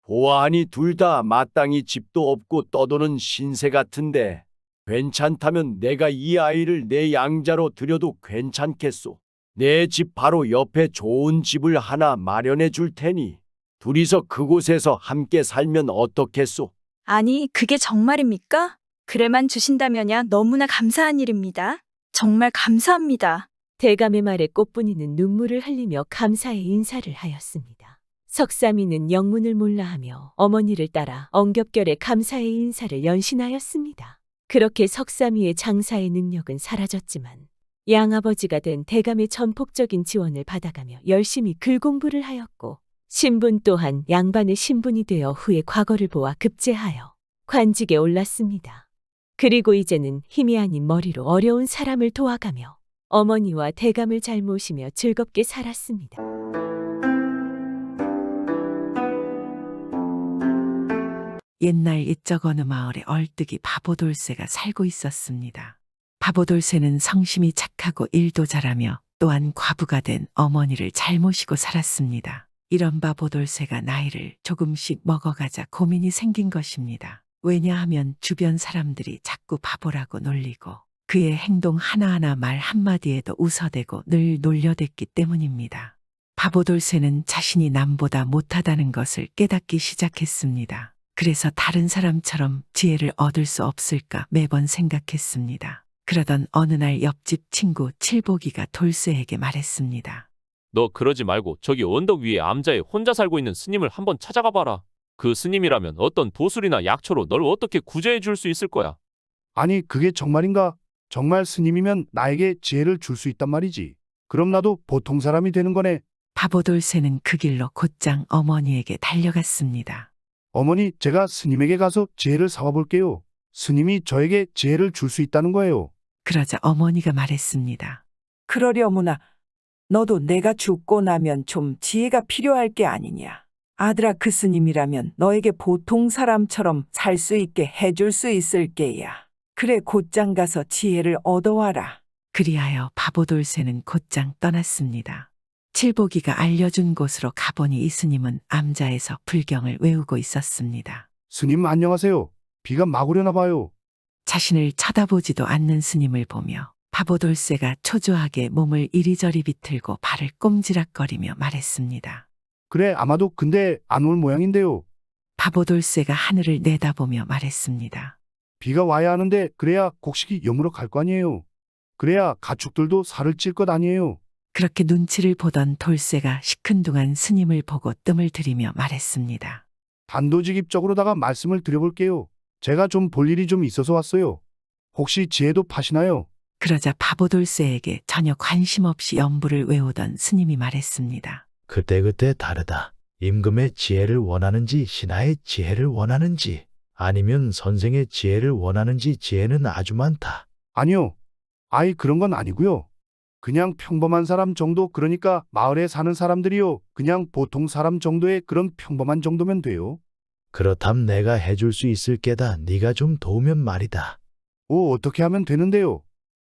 보아하니 둘 다 마땅히 집도 없고 떠도는 신세 같은데 괜찮다면 내가 이 아이를 내 양자로 들여도 괜찮겠소. 내 집 바로 옆에 좋은 집을 하나 마련해 줄 테니 둘이서 그곳에서 함께 살면 어떻겠소? 아니, 그게 정말입니까? 그래만 주신다면야 너무나 감사한 일입니다. 정말 감사합니다. 대감의 말에 꽃분이는 눈물을 흘리며 감사의 인사를 하였습니다. 석삼이는 영문을 몰라하며 어머니를 따라 엉겹결에 감사의 인사를 연신하였습니다. 그렇게 석삼이의 장사의 능력은 사라졌지만 양아버지가 된 대감의 전폭적인 지원을 받아가며 열심히 글 공부를 하였고 신분 또한 양반의 신분이 되어 후에 과거를 보아 급제하여 관직에 올랐습니다. 그리고 이제는 힘이 아닌 머리로 어려운 사람을 도와가며 어머니와 대감을 잘 모시며 즐겁게 살았습니다. 옛날 옛적 어느 마을에 얼뜨기 바보돌쇠가 살고 있었습니다. 바보돌쇠는 성심이 착하고 일도 잘하며 또한 과부가 된 어머니를 잘 모시고 살았습니다. 이런 바보돌쇠가 나이를 조금씩 먹어가자 고민이 생긴 것입니다. 왜냐하면 주변 사람들이 자꾸 바보라고 놀리고 그의 행동 하나하나 말 한마디에도 웃어대고 늘 놀려댔기 때문입니다. 바보돌쇠는 자신이 남보다 못하다는 것을 깨닫기 시작했습니다. 그래서 다른 사람처럼 지혜를 얻을 수 없을까 매번 생각했습니다. 그러던 어느 날 옆집 친구 칠복이가 돌쇠에게 말했습니다. 너 그러지 말고 저기 언덕 위에 암자에 혼자 살고 있는 스님을 한번 찾아가 봐라. 그 스님이라면 어떤 도술이나 약초로 널 어떻게 구제해 줄 수 있을 거야. 아니, 그게 정말인가? 정말 스님이면 나에게 지혜를 줄 수 있단 말이지. 그럼 나도 보통 사람이 되는 거네. 바보돌쇠는 그 길로 곧장 어머니에게 달려갔습니다. 어머니, 제가 스님에게 가서 지혜를 사와 볼게요. 스님이 저에게 지혜를 줄 수 있다는 거예요. 그러자 어머니가 말했습니다. 그러려무나 너도 내가 죽고 나면 좀 지혜가 필요할 게 아니냐. 아들아, 그 스님이라면 너에게 보통 사람처럼 살 수 있게 해줄 수 있을 게야. 그래, 곧장 가서 지혜를 얻어와라. 그리하여 바보돌쇠는 곧장 떠났습니다. 칠복이가 알려준 곳으로 가보니 이 스님은 암자에서 불경을 외우고 있었습니다. 스님 안녕하세요. 비가 막 오려나 봐요. 자신을 쳐다보지도 않는 스님을 보며 바보돌쇠가 초조하게 몸을 이리저리 비틀고 발을 꼼지락거리며 말했습니다. 그래, 아마도 근데 안 올 모양인데요. 바보돌쇠가 하늘을 내다보며 말했습니다. 비가 와야 하는데 그래야 곡식이 여물어 갈 거 아니에요. 그래야 가축들도 살을 찔 것 아니에요. 그렇게 눈치를 보던 돌쇠가 시큰둥한 스님을 보고 뜸을 들이며 말했습니다. 단도직입적으로다가 말씀을 드려볼게요. 제가 좀 볼 일이 좀 있어서 왔어요. 혹시 지혜도 파시나요? 그러자 바보돌쇠에게 전혀 관심 없이 연부를 외우던 스님이 말했습니다. 그때그때 다르다. 임금의 지혜를 원하는지 신하의 지혜를 원하는지 아니면 선생의 지혜를 원하는지 지혜는 아주 많다. 아니요. 아이, 그런 건 아니고요. 그냥 평범한 사람 정도, 그러니까 마을에 사는 사람들이요. 그냥 보통 사람 정도의 그런 평범한 정도면 돼요. 그렇담 내가 해줄 수 있을 게다. 네가 좀 도우면 말이다. 오, 어떻게 하면 되는데요?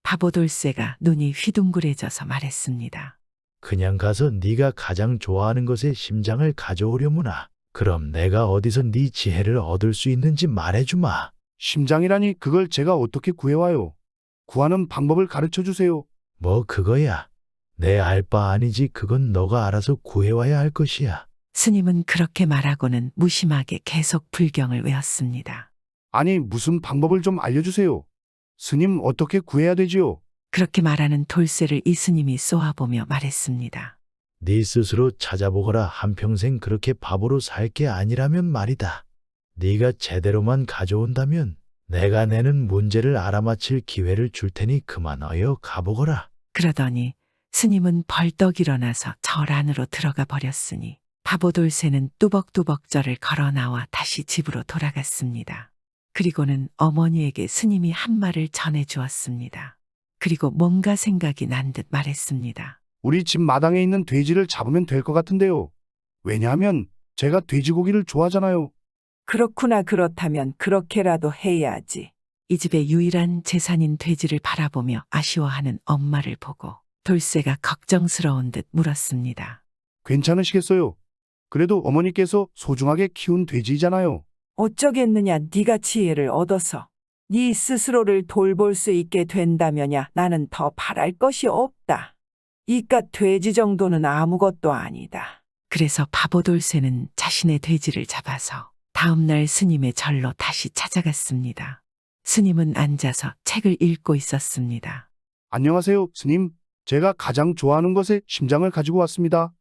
바보돌쇠가 눈이 휘둥그레져서 말했습니다. 그냥 가서 네가 가장 좋아하는 것에 심장을 가져오려무나. 그럼 내가 어디서 네 지혜를 얻을 수 있는지 말해주마. 심장이라니 그걸 제가 어떻게 구해와요? 구하는 방법을 가르쳐 주세요. 뭐 그거야. 내 알 바 아니지. 그건 너가 알아서 구해와야 할 것이야. 스님은 그렇게 말하고는 무심하게 계속 불경을 외웠습니다. 아니, 무슨 방법을 좀 알려주세요. 스님, 어떻게 구해야 되지요? 그렇게 말하는 돌쇠를 이 스님이 쏘아보며 말했습니다. 네 스스로 찾아보거라. 한평생 그렇게 바보로 살 게 아니라면 말이다. 네가 제대로만 가져온다면 내가 내는 문제를 알아맞힐 기회를 줄 테니 그만 어여 가보거라. 그러더니 스님은 벌떡 일어나서 절 안으로 들어가 버렸으니 바보돌쇠는 뚜벅뚜벅 절을 걸어 나와 다시 집으로 돌아갔습니다. 그리고는 어머니에게 스님이 한 말을 전해 주었습니다. 그리고 뭔가 생각이 난 듯 말했습니다. 우리 집 마당에 있는 돼지를 잡으면 될 것 같은데요. 왜냐하면 제가 돼지고기를 좋아하잖아요. 그렇구나. 그렇다면 그렇게라도 해야지. 이 집의 유일한 재산인 돼지를 바라보며 아쉬워하는 엄마를 보고 돌쇠가 걱정스러운 듯 물었습니다. 괜찮으시겠어요? 그래도 어머니께서 소중하게 키운 돼지이잖아요. 어쩌겠느냐 네가 지혜를 얻어서 네 스스로를 돌볼 수 있게 된다면야 나는 더 바랄 것이 없다. 이깟 돼지 정도는 아무것도 아니다. 그래서 바보돌쇠는 자신의 돼지를 잡아서 다음날 스님의 절로 다시 찾아갔습니다. 스님은 앉아서 책을 읽고 있었습니다. 안녕하세요, 스님. 제가 가장 좋아하는 것의 심장을 가지고 왔습니다.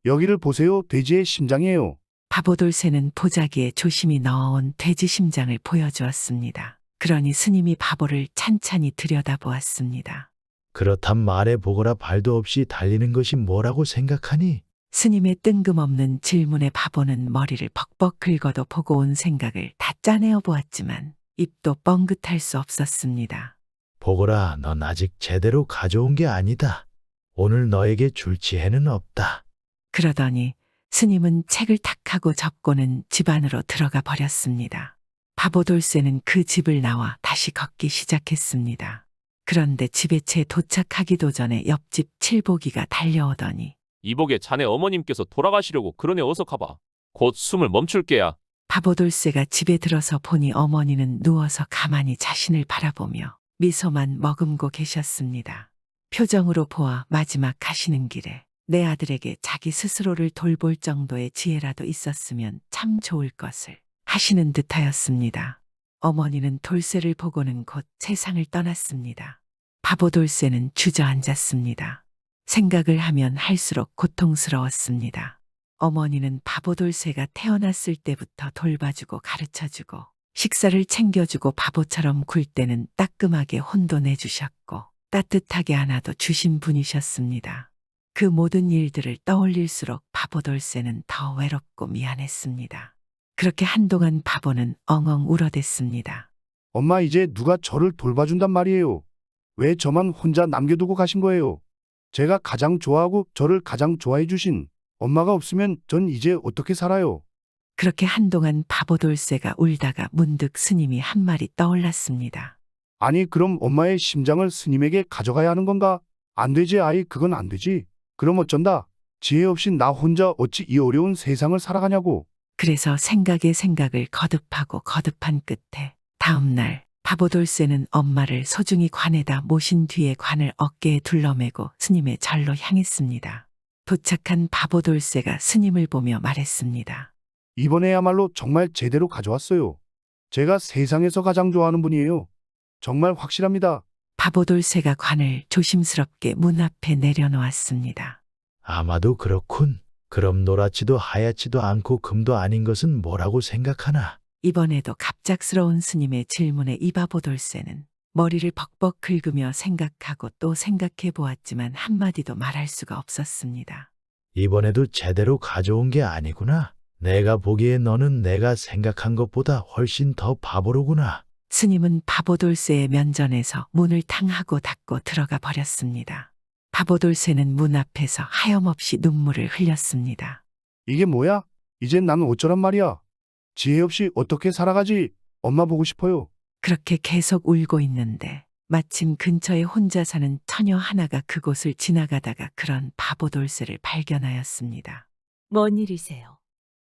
여기를 보세요. 돼지의 심장이에요. 바보돌쇠는 보자기에 조심히 넣어온 돼지 심장을 보여주었습니다. 그러니 스님이 바보를 찬찬히 들여다보았습니다. 그렇단 말해 보거라. 발도 없이 달리는 것이 뭐라고 생각하니? 스님의 뜬금없는 질문에 바보는 머리를 벅벅 긁어도 보고 온 생각을 다 짜내어 보았지만 입도 뻥긋할 수 없었습니다. 보거라, 넌 아직 제대로 가져온 게 아니다. 오늘 너에게 줄 지혜는 없다. 그러더니 스님은 책을 탁 하고 접고는 집 안으로 들어가 버렸습니다. 바보돌쇠는 그 집을 나와 다시 걷기 시작했습니다. 그런데 집에 채 도착하기도 전에 옆집 칠보기가 달려오더니 이복에 자네 어머님께서 돌아가시려고 그러네. 어서 가봐. 곧 숨을 멈출 게야. 바보돌쇠가 집에 들어서 보니 어머니는 누워서 가만히 자신을 바라보며 미소만 머금고 계셨습니다. 표정으로 보아 마지막 가시는 길에 내 아들에게 자기 스스로를 돌볼 정도의 지혜라도 있었으면 참 좋을 것을 하시는 듯하였습니다. 어머니는 돌쇠를 보고는 곧 세상을 떠났습니다. 바보돌쇠는 주저앉았습니다. 생각을 하면 할수록 고통스러웠습니다. 어머니는 바보돌쇠가 태어났을 때부터 돌봐주고 가르쳐주고 식사를 챙겨주고 바보처럼 굴 때는 따끔하게 혼도 내주셨고 따뜻하게 안아도 주신 분이셨습니다. 그 모든 일들을 떠올릴수록 바보돌쇠는 더 외롭고 미안했습니다. 그렇게 한동안 바보는 엉엉 울어댔습니다. 엄마, 이제 누가 저를 돌봐준단 말이에요? 왜 저만 혼자 남겨두고 가신 거예요? 제가 가장 좋아하고 저를 가장 좋아해 주신 엄마가 없으면 전 이제 어떻게 살아요? 그렇게 한동안 바보돌쇠가 울다가 문득 스님이 한 말이 떠올랐습니다. 아니, 그럼 엄마의 심장을 스님에게 가져가야 하는 건가? 안 되지, 아이, 그건 안 되지. 그럼 어쩐다? 지혜 없이 나 혼자 어찌 이 어려운 세상을 살아가냐고. 그래서 생각에 생각을 거듭하고 거듭한 끝에 다음날 바보돌쇠는 엄마를 소중히 관에다 모신 뒤에 관을 어깨에 둘러매고 스님의 절로 향했습니다. 도착한 바보돌쇠가 스님을 보며 말했습니다. 이번에야말로 정말 제대로 가져왔어요. 제가 세상에서 가장 좋아하는 분이에요. 정말 확실합니다. 바보돌쇠가 관을 조심스럽게 문 앞에 내려놓았습니다. 아마도 그렇군. 그럼 노랗지도 하얗지도 않고 금도 아닌 것은 뭐라고 생각하나? 이번에도 갑작스러운 스님의 질문에 이 바보돌쇠는 머리를 벅벅 긁으며 생각하고 또 생각해 보았지만 한마디도 말할 수가 없었습니다. 이번에도 제대로 가져온 게 아니구나. 내가 보기에 너는 내가 생각한 것보다 훨씬 더 바보로구나. 스님은 바보돌쇠의 면전에서 문을 탕하고 닫고 들어가 버렸습니다. 바보돌쇠는 문 앞에서 하염없이 눈물을 흘렸습니다. 이게 뭐야? 이젠 나는 어쩌란 말이야? 지혜 없이 어떻게 살아가지? 엄마 보고 싶어요. 그렇게 계속 울고 있는데 마침 근처에 혼자 사는 처녀 하나가 그곳을 지나가다가 그런 바보돌쇠를 발견하였습니다. 뭔 일이세요?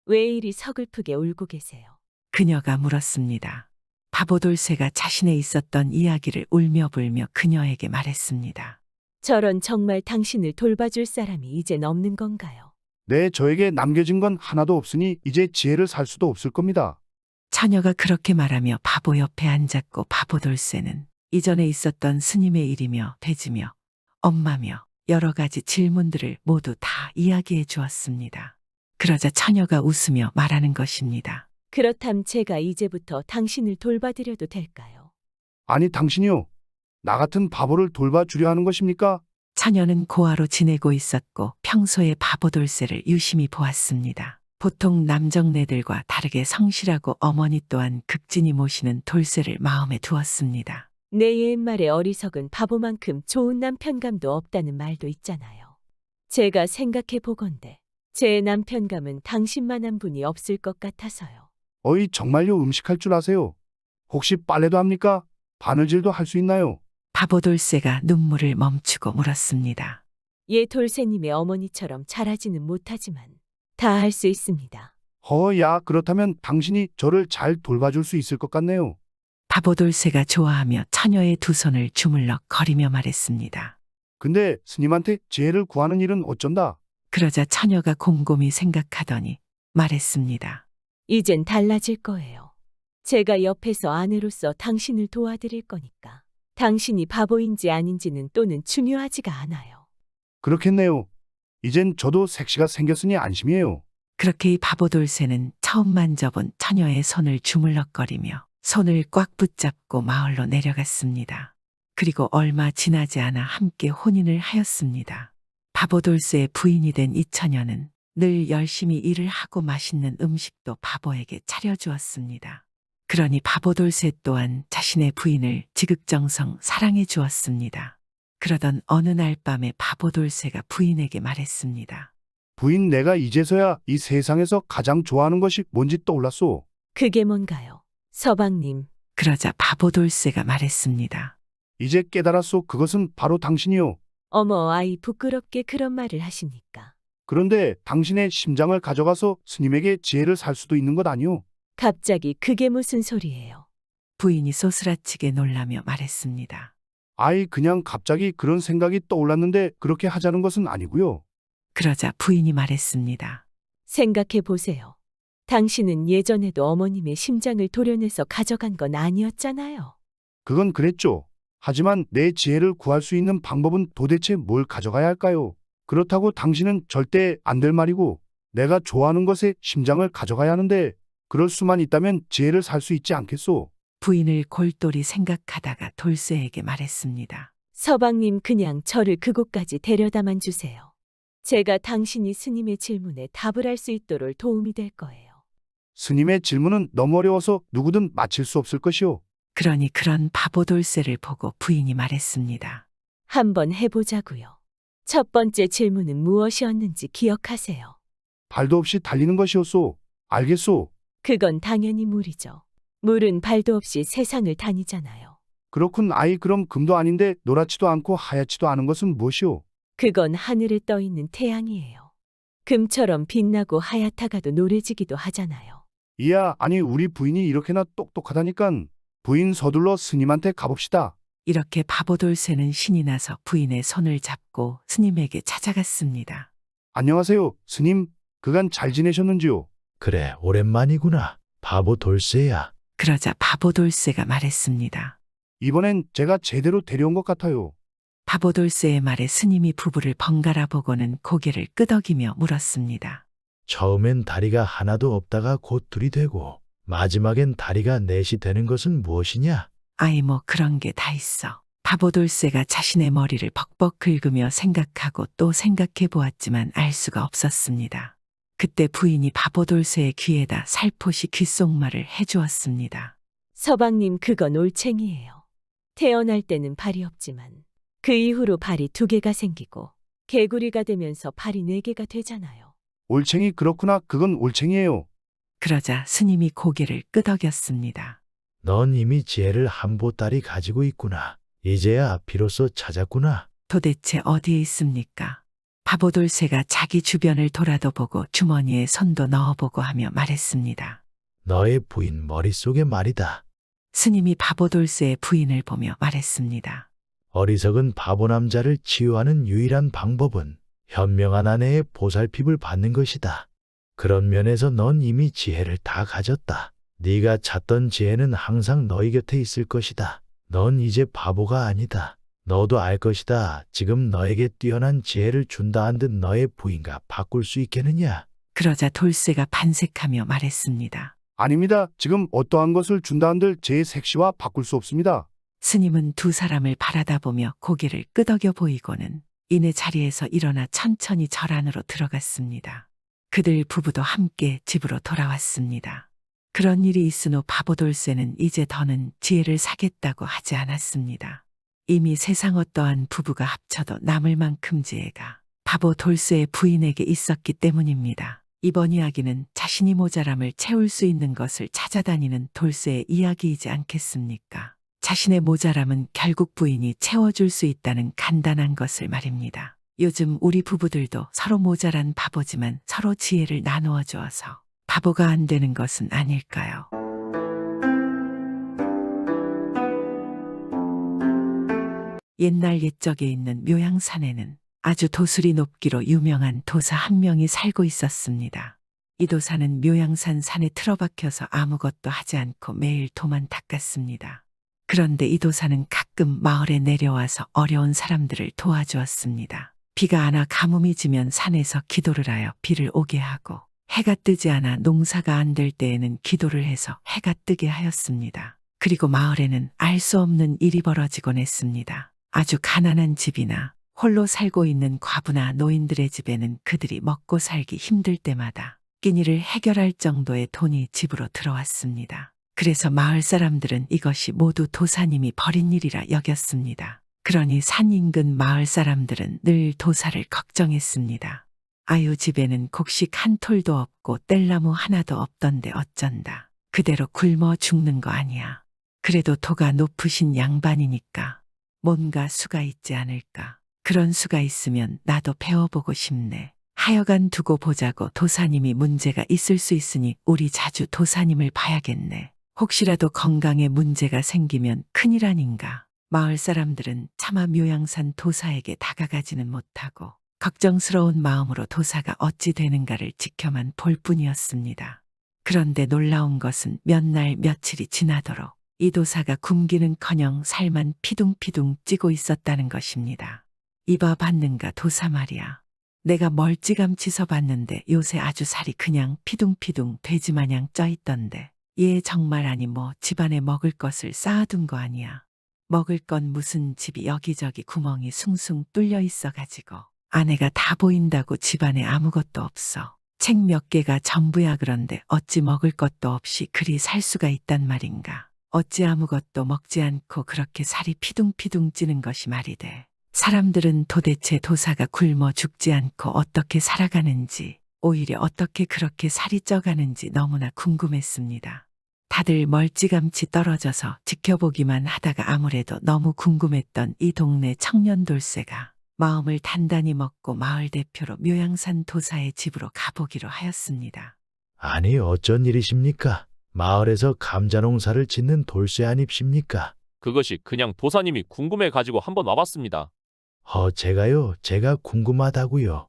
왜 이리 서글프게 울고 계세요? 그녀가 물었습니다. 바보돌쇠가 자신의 있었던 이야기를 울며 불며 그녀에게 말했습니다. 저런 정말 당신을 돌봐줄 사람이 이젠 없는 건가요? 네, 저에게 남겨진 건 하나도 없으니 이제 지혜를 살 수도 없을 겁니다. 처녀가 그렇게 말하며 바보 옆에 앉았고 바보돌쇠는 이전에 있었던 스님의 일이며 돼지며 엄마며 여러 가지 질문들을 모두 다 이야기해 주었습니다. 그러자 처녀가 웃으며 말하는 것입니다. 그렇담 제가 이제부터 당신을 돌봐드려도 될까요? 아니, 당신이요. 나 같은 바보를 돌봐주려 하는 것입니까? 처녀는 고아로 지내고 있었고 평소에 바보돌쇠를 유심히 보았습니다. 보통 남정네들과 다르게 성실하고 어머니 또한 극진히 모시는 돌쇠를 마음에 두었습니다. 내 옛말에 어리석은 바보만큼 좋은 남편감도 없다는 말도 있잖아요. 제가 생각해 보건대 제 남편감은 당신만한 분이 없을 것 같아서요. 어이, 정말요? 음식할 줄 아세요? 혹시 빨래도 합니까? 바느질도 할 수 있나요? 바보돌쇠가 눈물을 멈추고 물었습니다. 예 돌쇠님의 어머니처럼 잘하지는 못하지만 다 할 수 있습니다. 야, 그렇다면 당신이 저를 잘 돌봐줄 수 있을 것 같네요. 바보돌쇠가 좋아하며 처녀의 두 손을 주물럭 거리며 말했습니다. 근데 스님한테 지혜를 구하는 일은 어쩐다? 그러자 처녀가 곰곰이 생각하더니 말했습니다. 이젠 달라질 거예요. 제가 옆에서 아내로서 당신을 도와드릴 거니까. 당신이 바보인지 아닌지는 또는 중요하지가 않아요. 그렇겠네요. 이젠 저도 색시가 생겼으니 안심이에요. 그렇게 이 바보돌쇠는 처음 만져본 처녀의 손을 주물럭거리며 손을 꽉 붙잡고 마을로 내려갔습니다. 그리고 얼마 지나지 않아 함께 혼인을 하였습니다. 바보돌쇠의 부인이 된 이 처녀는 늘 열심히 일을 하고 맛있는 음식도 바보에게 차려주었습니다. 그러니 바보돌쇠 또한 자신의 부인을 지극정성 사랑해 주었습니다. 그러던 어느 날 밤에 바보돌쇠가 부인에게 말했습니다. 부인, 내가 이제서야 이 세상에서 가장 좋아하는 것이 뭔지 떠올랐소. 그게 뭔가요? 서방님. 그러자 바보돌쇠가 말했습니다. 이제 깨달았소. 그것은 바로 당신이요. 어머 아이 부끄럽게 그런 말을 하십니까? 그런데 당신의 심장을 가져가서 스님에게 지혜를 살 수도 있는 것 아니오? 갑자기 그게 무슨 소리예요? 부인이 소스라치게 놀라며 말했습니다. 아이, 그냥 갑자기 그런 생각이 떠올랐는데 그렇게 하자는 것은 아니고요. 그러자 부인이 말했습니다. 생각해 보세요. 당신은 예전에도 어머님의 심장을 도려내서 가져간 건 아니었잖아요. 그건 그랬죠. 하지만 내 지혜를 구할 수 있는 방법은 도대체 뭘 가져가야 할까요? 그렇다고 당신은 절대 안 될 말이고 내가 좋아하는 것에 심장을 가져가야 하는데 그럴 수만 있다면 지혜를 살 수 있지 않겠소? 부인을 골똘히 생각하다가 돌쇠에게 말했습니다. 서방님 그냥 저를 그곳까지 데려다만 주세요. 제가 당신이 스님의 질문에 답을 할 수 있도록 도움이 될 거예요. 스님의 질문은 너무 어려워서 누구든 맞힐 수 없을 것이오. 그러니 그런 바보돌쇠를 보고 부인이 말했습니다. 한번 해보자고요. 첫 번째 질문은 무엇이었는지 기억하세요. 발도 없이 달리는 것이었소. 알겠소. 그건 당연히 물이죠. 물은 발도 없이 세상을 다니잖아요. 그렇군. 아이, 그럼 금도 아닌데 노랗지도 않고 하얗지도 않은 것은 무엇이오? 그건 하늘에 떠 있는 태양이에요. 금처럼 빛나고 하얗다가도 노래지기도 하잖아요. 이야, 아니 우리 부인이 이렇게나 똑똑하다니깐. 부인, 서둘러 스님한테 가봅시다. 이렇게 바보돌쇠는 신이 나서 부인의 손을 잡고 스님에게 찾아갔습니다. 안녕하세요, 스님. 그간 잘 지내셨는지요? 그래, 오랜만이구나. 바보 돌쇠야. 그러자 바보돌쇠가 말했습니다. 이번엔 제가 제대로 데려온 것 같아요. 바보돌쇠의 말에 스님이 부부를 번갈아 보고는 고개를 끄덕이며 물었습니다. 처음엔 다리가 하나도 없다가 곧 둘이 되고 마지막엔 다리가 넷이 되는 것은 무엇이냐? 아이 뭐 그런 게 다 있어. 바보돌쇠가 자신의 머리를 벅벅 긁으며 생각하고 또 생각해 보았지만 알 수가 없었습니다. 그때 부인이 바보돌쇠의 귀에다 살포시 귓속말을 해주었습니다. 서방님 그건 올챙이에요. 태어날 때는 발이 없지만 그 이후로 발이 2개가 생기고 개구리가 되면서 발이 4개가 되잖아요. 올챙이, 그렇구나. 그건 올챙이에요. 그러자 스님이 고개를 끄덕였습니다. 넌 이미 지혜를 한 보따리 가지고 있구나. 이제야 비로소 찾았구나. 도대체 어디에 있습니까? 바보돌쇠가 자기 주변을 돌아도 보고 주머니에 손도 넣어보고 하며 말했습니다. 너의 부인 머릿속에 말이다. 스님이 바보돌쇠의 부인을 보며 말했습니다. 어리석은 바보 남자를 치유하는 유일한 방법은 현명한 아내의 보살핌을 받는 것이다. 그런 면에서 넌 이미 지혜를 다 가졌다. 네가 찾던 지혜는 항상 너희 곁에 있을 것이다. 넌 이제 바보가 아니다. 너도 알 것이다. 지금 너에게 뛰어난 지혜를 준다 한듯 너의 부인과 바꿀 수 있겠느냐? 그러자 돌쇠가 반색하며 말했습니다. 아닙니다. 지금 어떠한 것을 준다 한들 제 색시와 바꿀 수 없습니다. 스님은 두 사람을 바라다보며 고개를 끄덕여 보이고는 이내 자리에서 일어나 천천히 절 안으로 들어갔습니다. 그들 부부도 함께 집으로 돌아왔습니다. 그런 일이 있은 후 바보돌쇠는 이제 더는 지혜를 사겠다고 하지 않았습니다. 이미 세상 어떠한 부부가 합쳐도 남을 만큼 지혜가 바보돌쇠의 부인에게 있었기 때문입니다. 이번 이야기는 자신이 모자람을 채울 수 있는 것을 찾아다니는 돌쇠의 이야기이지 않겠습니까? 자신의 모자람은 결국 부인이 채워줄 수 있다는 간단한 것을 말입니다. 요즘 우리 부부들도 서로 모자란 바보지만 서로 지혜를 나누어 주어서 바보가 안 되는 것은 아닐까요? 옛날 옛적에 있는 묘양산에는 아주 도술이 높기로 유명한 도사 한 명이 살고 있었습니다. 이 도사는 묘양산 산에 틀어박혀서 아무것도 하지 않고 매일 도만 닦았습니다. 그런데 이 도사는 가끔 마을에 내려와서 어려운 사람들을 도와주었습니다. 비가 안 와 가뭄이 지면 산에서 기도를 하여 비를 오게 하고 해가 뜨지 않아 농사가 안 될 때에는 기도를 해서 해가 뜨게 하였습니다. 그리고 마을에는 알 수 없는 일이 벌어지곤 했습니다. 아주 가난한 집이나 홀로 살고 있는 과부나 노인들의 집에는 그들이 먹고 살기 힘들 때마다 끼니를 해결할 정도의 돈이 집으로 들어왔습니다. 그래서 마을 사람들은 이것이 모두 도사님이 벌인 일이라 여겼습니다. 그러니 산 인근 마을 사람들은 늘 도사를 걱정했습니다. 아유, 집에는 곡식 한 톨도 없고 뗄나무 하나도 없던데 어쩐다. 그대로 굶어 죽는 거 아니야. 그래도 도가 높으신 양반이니까 뭔가 수가 있지 않을까. 그런 수가 있으면 나도 배워보고 싶네. 하여간 두고 보자고. 도사님이 문제가 있을 수 있으니 우리 자주 도사님을 봐야겠네. 혹시라도 건강에 문제가 생기면 큰일 아닌가. 마을 사람들은 차마 묘양산 도사에게 다가가지는 못하고 걱정스러운 마음으로 도사가 어찌 되는가를 지켜만 볼 뿐이었습니다. 그런데 놀라운 것은 몇 날 며칠이 지나도록 이 도사가 굶기는커녕 살만 피둥피둥 찌고 있었다는 것입니다. 이봐 봤는가 도사 말이야. 내가 멀찌감치 봤는데 요새 아주 살이 그냥 피둥피둥 돼지마냥 쪄있던데 얘 정말 아니 뭐 집안에 먹을 것을 쌓아둔 거 아니야. 먹을 건 무슨 집이 여기저기 구멍이 숭숭 뚫려 있어가지고 아내가 다 보인다고 집안에 아무것도 없어. 책 몇 개가 전부야. 그런데 어찌 먹을 것도 없이 그리 살 수가 있단 말인가. 어찌 아무것도 먹지 않고 그렇게 살이 피둥피둥 찌는 것이 말이 돼. 사람들은 도대체 도사가 굶어 죽지 않고 어떻게 살아가는지, 오히려 어떻게 그렇게 살이 쪄가는지 너무나 궁금했습니다. 다들 멀찌감치 떨어져서 지켜보기만 하다가 아무래도 너무 궁금했던 이 동네 청년 돌쇠가 마음을 단단히 먹고 마을 대표로 묘양산 도사의 집으로 가보기로 하였습니다. 아니 어쩐 일이십니까? 마을에서 감자 농사를 짓는 돌쇠 아닙십니까? 그것이 그냥 도사님이 궁금해 가지고 한번 와봤습니다. 제가 궁금하다고요.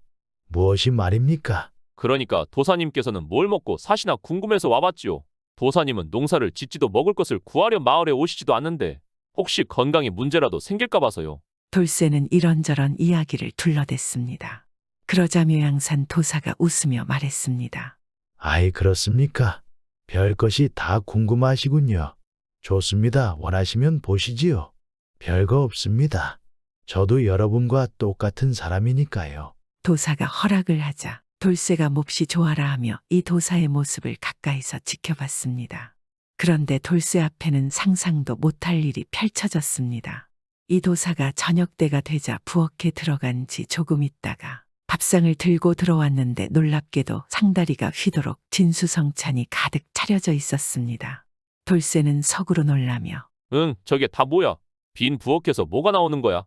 무엇이 말입니까? 그러니까 도사님께서는 뭘 먹고 사시나 궁금해서 와봤지요. 도사님은 농사를 짓지도 먹을 것을 구하려 마을에 오시지도 않는데 혹시 건강에 문제라도 생길까 봐서요. 돌쇠는 이런저런 이야기를 둘러댔습니다. 그러자 묘양산 도사가 웃으며 말했습니다. 아이 그렇습니까? 별것이 다 궁금하시군요. 좋습니다. 원하시면 보시지요. 별거 없습니다. 저도 여러분과 똑같은 사람이니까요. 도사가 허락을 하자 돌쇠가 몹시 좋아라 하며 이 도사의 모습을 가까이서 지켜봤습니다. 그런데 돌쇠 앞에는 상상도 못할 일이 펼쳐졌습니다. 이 도사가 저녁 때가 되자 부엌에 들어간 지 조금 있다가 밥상을 들고 들어왔는데 놀랍게도 상다리가 휘도록 진수성찬이 가득 차려져 있었습니다. 돌쇠는 속으로 놀라며 응, 저게 다 뭐야? 빈 부엌에서 뭐가 나오는 거야?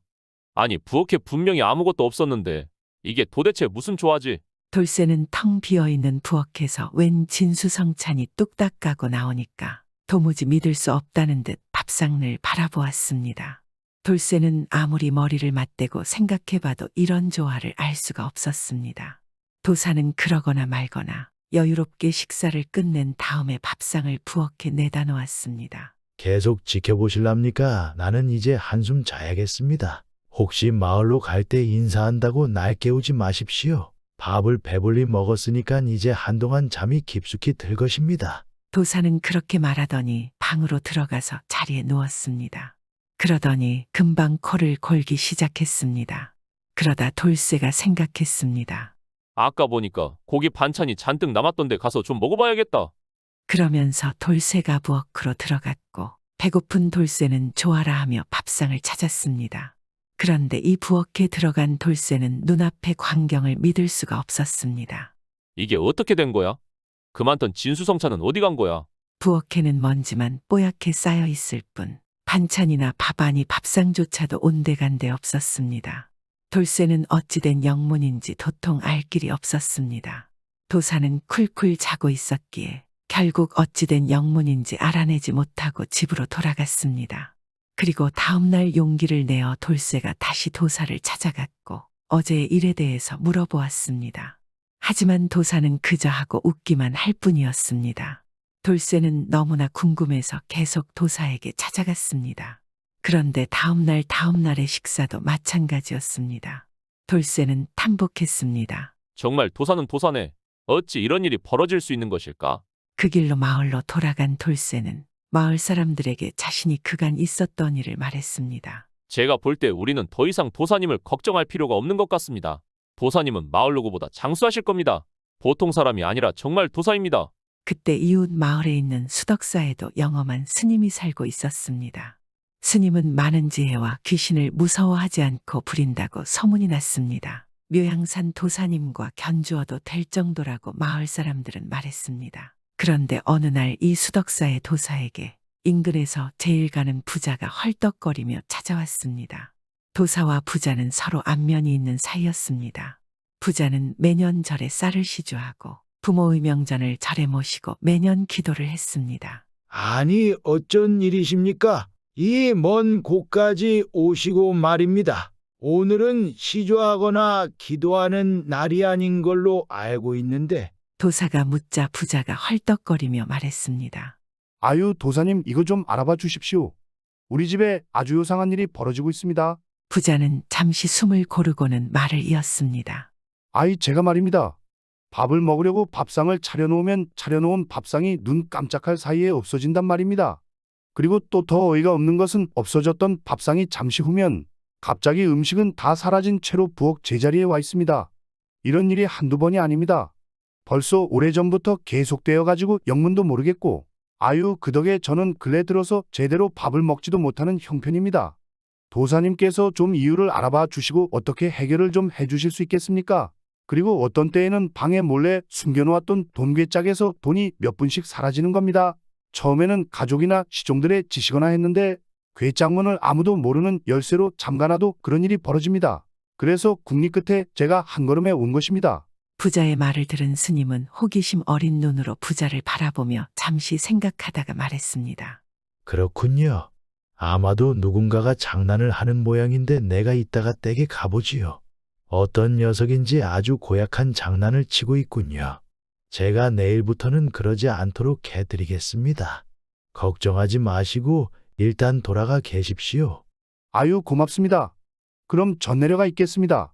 아니, 부엌에 분명히 아무것도 없었는데 이게 도대체 무슨 조화지? 돌쇠는 텅 비어있는 부엌에서 웬 진수성찬이 뚝딱 가고 나오니까 도무지 믿을 수 없다는 듯 밥상을 바라보았습니다. 돌쇠는 아무리 머리를 맞대고 생각해봐도 이런 조화를 알 수가 없었습니다. 도사는 그러거나 말거나 여유롭게 식사를 끝낸 다음에 밥상을 부엌에 내다 놓았습니다. 계속 지켜보실랍니까? 나는 이제 한숨 자야겠습니다. 혹시 마을로 갈 때 인사한다고 날 깨우지 마십시오. 밥을 배불리 먹었으니까 이제 한동안 잠이 깊숙이 들 것입니다. 도사는 그렇게 말하더니 방으로 들어가서 자리에 누웠습니다. 그러더니 금방 코를 골기 시작했습니다. 그러다 돌쇠가 생각했습니다. 아까 보니까 고기 반찬이 잔뜩 남았던데 가서 좀 먹어봐야겠다. 그러면서 돌쇠가 부엌으로 들어갔고 배고픈 돌쇠는 좋아라 하며 밥상을 찾았습니다. 그런데 이 부엌에 들어간 돌쇠는 눈앞의 광경을 믿을 수가 없었습니다. 이게 어떻게 된 거야? 그 많던 진수성찬은 어디 간 거야? 부엌에는 먼지만 뽀얗게 쌓여 있을 뿐 반찬이나 밥 아니 밥상조차도 온데간데 없었습니다. 돌쇠는 어찌된 영문인지 도통 알 길이 없었습니다. 도사는 쿨쿨 자고 있었기에 결국 어찌된 영문인지 알아내지 못하고 집으로 돌아갔습니다. 그리고 다음날 용기를 내어 돌쇠가 다시 도사를 찾아갔고 어제의 일에 대해서 물어보았습니다. 하지만 도사는 그저 하고 웃기만 할 뿐이었습니다. 돌쇠는 너무나 궁금해서 계속 도사에게 찾아갔습니다. 그런데 다음날의 식사도 마찬가지였습니다. 돌쇠는 탐복했습니다. 정말 도사는 도사네. 어찌 이런 일이 벌어질 수 있는 것일까? 그 길로 마을로 돌아간 돌쇠는 마을 사람들에게 자신이 그간 있었던 일을 말했습니다. 제가 볼 때 우리는 더 이상 도사님을 걱정할 필요가 없는 것 같습니다. 도사님은 마을 누구보다 장수하실 겁니다. 보통 사람이 아니라 정말 도사입니다. 그때 이웃 마을에 있는 수덕사에도 영험한 스님이 살고 있었습니다. 스님은 많은 지혜와 귀신을 무서워하지 않고 부린다고 소문이 났습니다. 묘양산 도사님과 견주어도 될 정도라고 마을 사람들은 말했습니다. 그런데 어느 날 이 수덕사의 도사에게 인근에서 제일 가는 부자가 헐떡거리며 찾아왔습니다. 도사와 부자는 서로 안면이 있는 사이였습니다. 부자는 매년 절에 쌀을 시주하고 부모의 명절을 절에 모시고 매년 기도를 했습니다. 아니, 어쩐 일이십니까? 이 먼 곳까지 오시고 말입니다. 오늘은 시조하거나 기도하는 날이 아닌 걸로 알고 있는데. 도사가 묻자 부자가 헐떡거리며 말했습니다. 아유, 도사님, 이거 좀 알아봐 주십시오. 우리 집에 아주 요상한 일이 벌어지고 있습니다. 부자는 잠시 숨을 고르고는 말을 이었습니다. 아이, 제가 말입니다. 밥을 먹으려고 밥상을 차려놓으면 차려놓은 밥상이 눈 깜짝할 사이에 없어진단 말입니다. 그리고 또 더 어이가 없는 것은 없어졌던 밥상이 잠시 후면 갑자기 음식은 다 사라진 채로 부엌 제자리에 와 있습니다. 이런 일이 한두 번이 아닙니다. 벌써 오래전부터 계속되어 가지고 영문도 모르겠고, 아유, 그 덕에 저는 근래 들어서 제대로 밥을 먹지도 못하는 형편입니다. 도사님께서 좀 이유를 알아봐 주시고 어떻게 해결을 좀 해주실 수 있겠습니까? 그리고 어떤 때에는 방에 몰래 숨겨놓았던 돈괴짝에서 돈이 몇 푼씩 사라지는 겁니다. 처음에는 가족이나 시종들의 짓이거나 했는데 괴짝문을 아무도 모르는 열쇠로 잠가놔도 그런 일이 벌어집니다. 그래서 국리 끝에 제가 한 걸음에 온 것입니다. 부자의 말을 들은 스님은 호기심 어린 눈으로 부자를 바라보며 잠시 생각하다가 말했습니다. 그렇군요. 아마도 누군가가 장난을 하는 모양인데 내가 이따가 댁에 가보지요. 어떤 녀석인지 아주 고약한 장난을 치고 있군요. 제가 내일부터는 그러지 않도록 해드리겠습니다. 걱정하지 마시고 일단 돌아가 계십시오. 아유, 고맙습니다. 그럼 전 내려가 있겠습니다.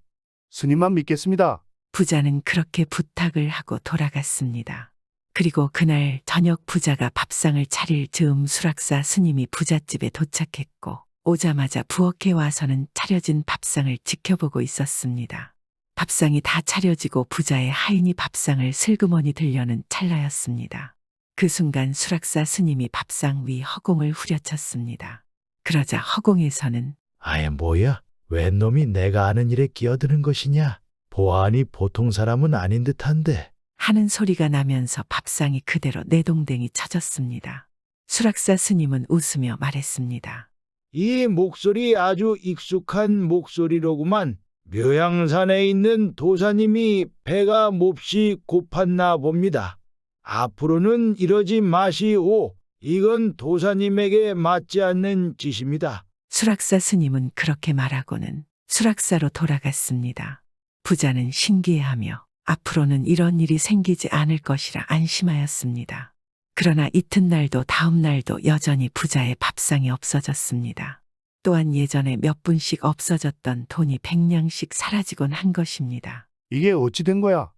스님만 믿겠습니다. 부자는 그렇게 부탁을 하고 돌아갔습니다. 그리고 그날 저녁 부자가 밥상을 차릴 즈음 수락사 스님이 부잣집에 도착했고 오자마자 부엌에 와서는 차려진 밥상을 지켜보고 있었습니다. 밥상이 다 차려지고 부자의 하인이 밥상을 슬그머니 들려는 찰나였습니다. 그 순간 수락사 스님이 밥상 위 허공을 후려쳤습니다. 그러자 허공에서는 아예 뭐야? 웬 놈이 내가 아는 일에 끼어드는 것이냐? 보아하니 보통 사람은 아닌 듯한데. 하는 소리가 나면서 밥상이 그대로 내동댕이 쳐졌습니다. 수락사 스님은 웃으며 말했습니다. 이 목소리 아주 익숙한 목소리로구만. 묘양산에 있는 도사님이 배가 몹시 고팠나 봅니다. 앞으로는 이러지 마시오. 이건 도사님에게 맞지 않는 짓입니다. 수락사 스님은 그렇게 말하고는 수락사로 돌아갔습니다. 부자는 신기해하며 앞으로는 이런 일이 생기지 않을 것이라 안심하였습니다. 그러나 이튿날도 다음날도 여전히 부자의 밥상이 없어졌습니다. 또한 예전에 몇 분씩 없어졌던 돈이 100냥씩 사라지곤 한 것입니다. 이게 어찌 된 거야?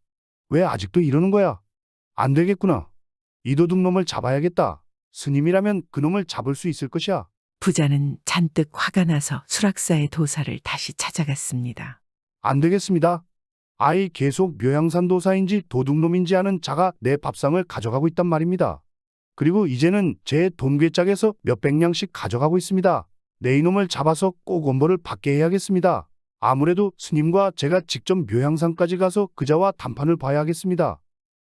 왜 아직도 이러는 거야? 안 되겠구나. 이 도둑놈을 잡아야겠다. 스님이라면 그놈을 잡을 수 있을 것이야. 부자는 잔뜩 화가 나서 수락사의 도사를 다시 찾아갔습니다. 안 되겠습니다. 아이, 계속 묘양산 도사인지 도둑놈인지 아는 자가 내 밥상을 가져가고 있단 말입니다. 그리고 이제는 제 돈괴짝에서 몇백 냥씩 가져가고 있습니다. 내 이놈을 잡아서 꼭 엄벌을 받게 해야겠습니다. 아무래도 스님과 제가 직접 묘양산까지 가서 그자와談판을 봐야 하겠습니다.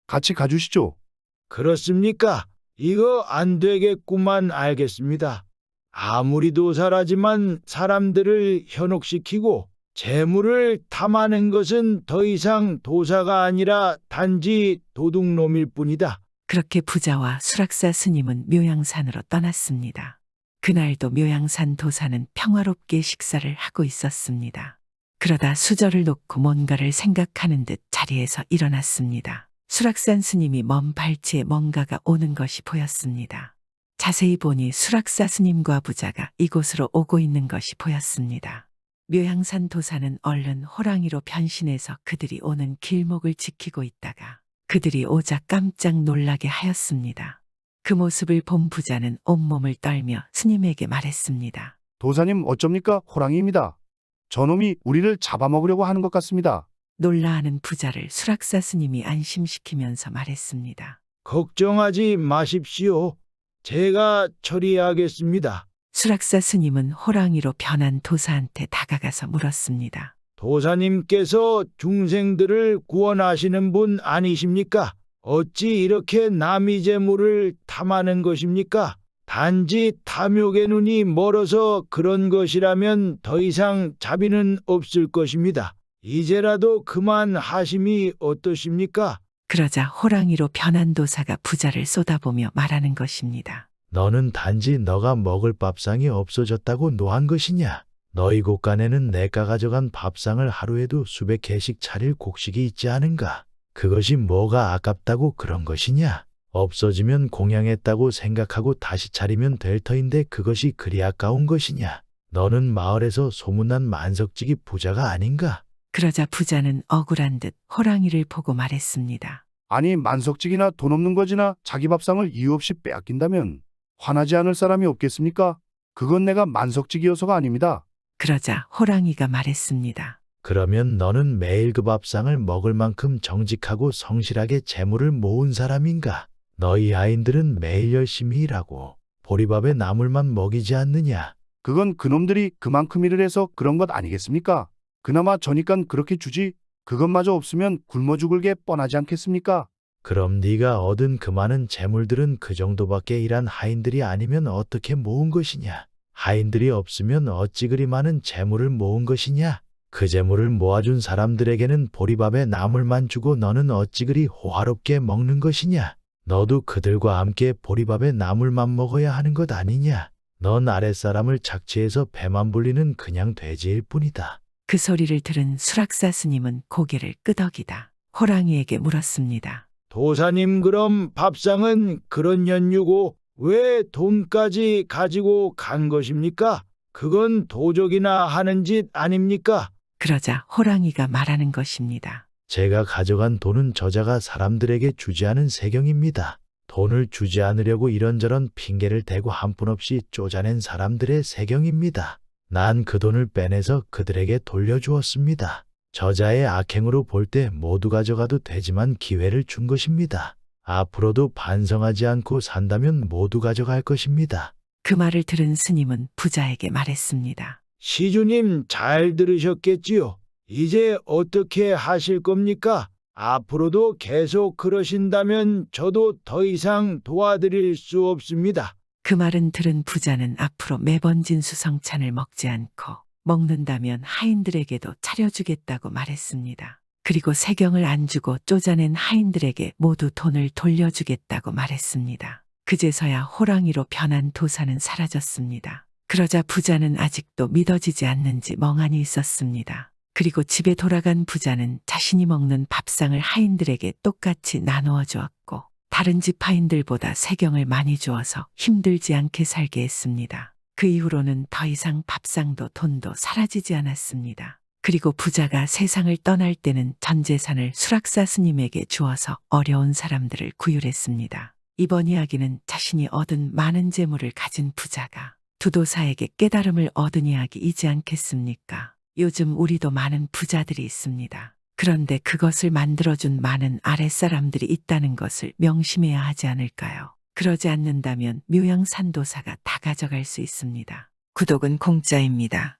같이 가주시죠. 그렇습니까? 이거 안 되겠구만. 알겠습니다. 아무리 도사라지만 사람들을 현혹시키고 재물을 탐하는 것은 더 이상 도사가 아니라 단지 도둑놈일 뿐이다. 그렇게 부자와 수락사 스님은 묘양산으로 떠났습니다. 그날도 묘양산 도사는 평화롭게 식사를 하고 있었습니다. 그러다 수저를 놓고 뭔가를 생각하는 듯 자리에서 일어났습니다. 수락산 스님이 먼 발치에 뭔가가 오는 것이 보였습니다. 자세히 보니 수락사 스님과 부자가 이곳으로 오고 있는 것이 보였습니다. 묘양산 도사는 얼른 호랑이로 변신해서 그들이 오는 길목을 지키고 있다가 그들이 오자 깜짝 놀라게 하였습니다. 그 모습을 본 부자는 온몸을 떨며 스님에게 말했습니다. 도사님 어쩝니까? 호랑이입니다. 저놈이 우리를 잡아먹으려고 하는 것 같습니다. 놀라하는 부자를 수락사 스님이 안심시키면서 말했습니다. 걱정하지 마십시오. 제가 처리하겠습니다. 수락사 스님은 호랑이로 변한 도사한테 다가가서 물었습니다. 도사님께서 중생들을 구원하시는 분 아니십니까? 어찌 이렇게 남의 재물을 탐하는 것입니까? 단지 탐욕의 눈이 멀어서 그런 것이라면 더 이상 자비는 없을 것입니다. 이제라도 그만하심이 어떠십니까? 그러자 호랑이로 변한 도사가 부자를 쏟아보며 말하는 것입니다. 너는 단지 너가 먹을 밥상이 없어졌다고 노한 것이냐? 너희 곳간에는 내가 가져간 밥상을 하루에도 수백 개씩 차릴 곡식이 있지 않은가? 그것이 뭐가 아깝다고 그런 것이냐? 없어지면 공양했다고 생각하고 다시 차리면 될 터인데 그것이 그리 아까운 것이냐? 너는 마을에서 소문난 만석지기 부자가 아닌가? 그러자 부자는 억울한 듯 호랑이를 보고 말했습니다. 아니 만석직이나 돈 없는 거지나 자기 밥상을 이유 없이 빼앗긴다면 화나지 않을 사람이 없겠습니까? 그건 내가 만석직이어서가 아닙니다. 그러자 호랑이가 말했습니다. 그러면 너는 매일 그 밥상을 먹을 만큼 정직하고 성실하게 재물을 모은 사람인가? 너희 아인들은 매일 열심히 일하고 보리밥에 나물만 먹이지 않느냐? 그건 그놈들이 그만큼 일을 해서 그런 것 아니겠습니까? 그나마 저니깐 그렇게 주지 그것마저 없으면 굶어 죽을 게 뻔하지 않겠습니까? 그럼 네가 얻은 그 많은 재물들은 그 정도밖에 일한 하인들이 아니면 어떻게 모은 것이냐? 하인들이 없으면 어찌 그리 많은 재물을 모은 것이냐? 그 재물을 모아준 사람들에게는 보리밥에 나물만 주고 너는 어찌 그리 호화롭게 먹는 것이냐? 너도 그들과 함께 보리밥에 나물만 먹어야 하는 것 아니냐? 넌 아랫사람을 착취해서 배만 불리는 그냥 돼지일 뿐이다. 그 소리를 들은 수락사 스님은 고개를 끄덕이다 호랑이에게 물었습니다. 도사님, 그럼 밥상은 그런 연유고 왜 돈까지 가지고 간 것입니까? 그건 도적이나 하는 짓 아닙니까? 그러자 호랑이가 말하는 것입니다. 제가 가져간 돈은 저자가 사람들에게 주지 않은 세경입니다. 돈을 주지 않으려고 이런저런 핑계를 대고 한푼 없이 쪼잔낸 사람들의 세경입니다. 난 그 돈을 빼내서 그들에게 돌려주었습니다. 저자의 악행으로 볼 때 모두 가져가도 되지만 기회를 준 것입니다. 앞으로도 반성하지 않고 산다면 모두 가져갈 것입니다. 그 말을 들은 스님은 부자에게 말했습니다. 시주님 잘 들으셨겠지요? 이제 어떻게 하실 겁니까? 앞으로도 계속 그러신다면 저도 더 이상 도와드릴 수 없습니다. 그 말은 들은 부자는 앞으로 매번 진수성찬을 먹지 않고 먹는다면 하인들에게도 차려주겠다고 말했습니다. 그리고 세경을 안 주고 쪼잔낸 하인들에게 모두 돈을 돌려주겠다고 말했습니다. 그제서야 호랑이로 변한 도사는 사라졌습니다. 그러자 부자는 아직도 믿어지지 않는지 멍하니 있었습니다. 그리고 집에 돌아간 부자는 자신이 먹는 밥상을 하인들에게 똑같이 나누어 주었고 다른 집 하인들보다 세경을 많이 주어서 힘들지 않게 살게 했습니다. 그 이후로는 더 이상 밥상도 돈도 사라지지 않았습니다. 그리고 부자가 세상을 떠날 때는 전 재산을 수락사 스님에게 주어서 어려운 사람들을 구휼했습니다. 이번 이야기는 자신이 얻은 많은 재물을 가진 부자가 두도사에게 깨달음을 얻은 이야기이지 않겠습니까? 요즘 우리도 많은 부자들이 있습니다. 그런데 그것을 만들어준 많은 아랫사람들이 있다는 것을 명심해야 하지 않을까요? 그러지 않는다면 묘양산도사가 다 가져갈 수 있습니다. 구독은 공짜입니다.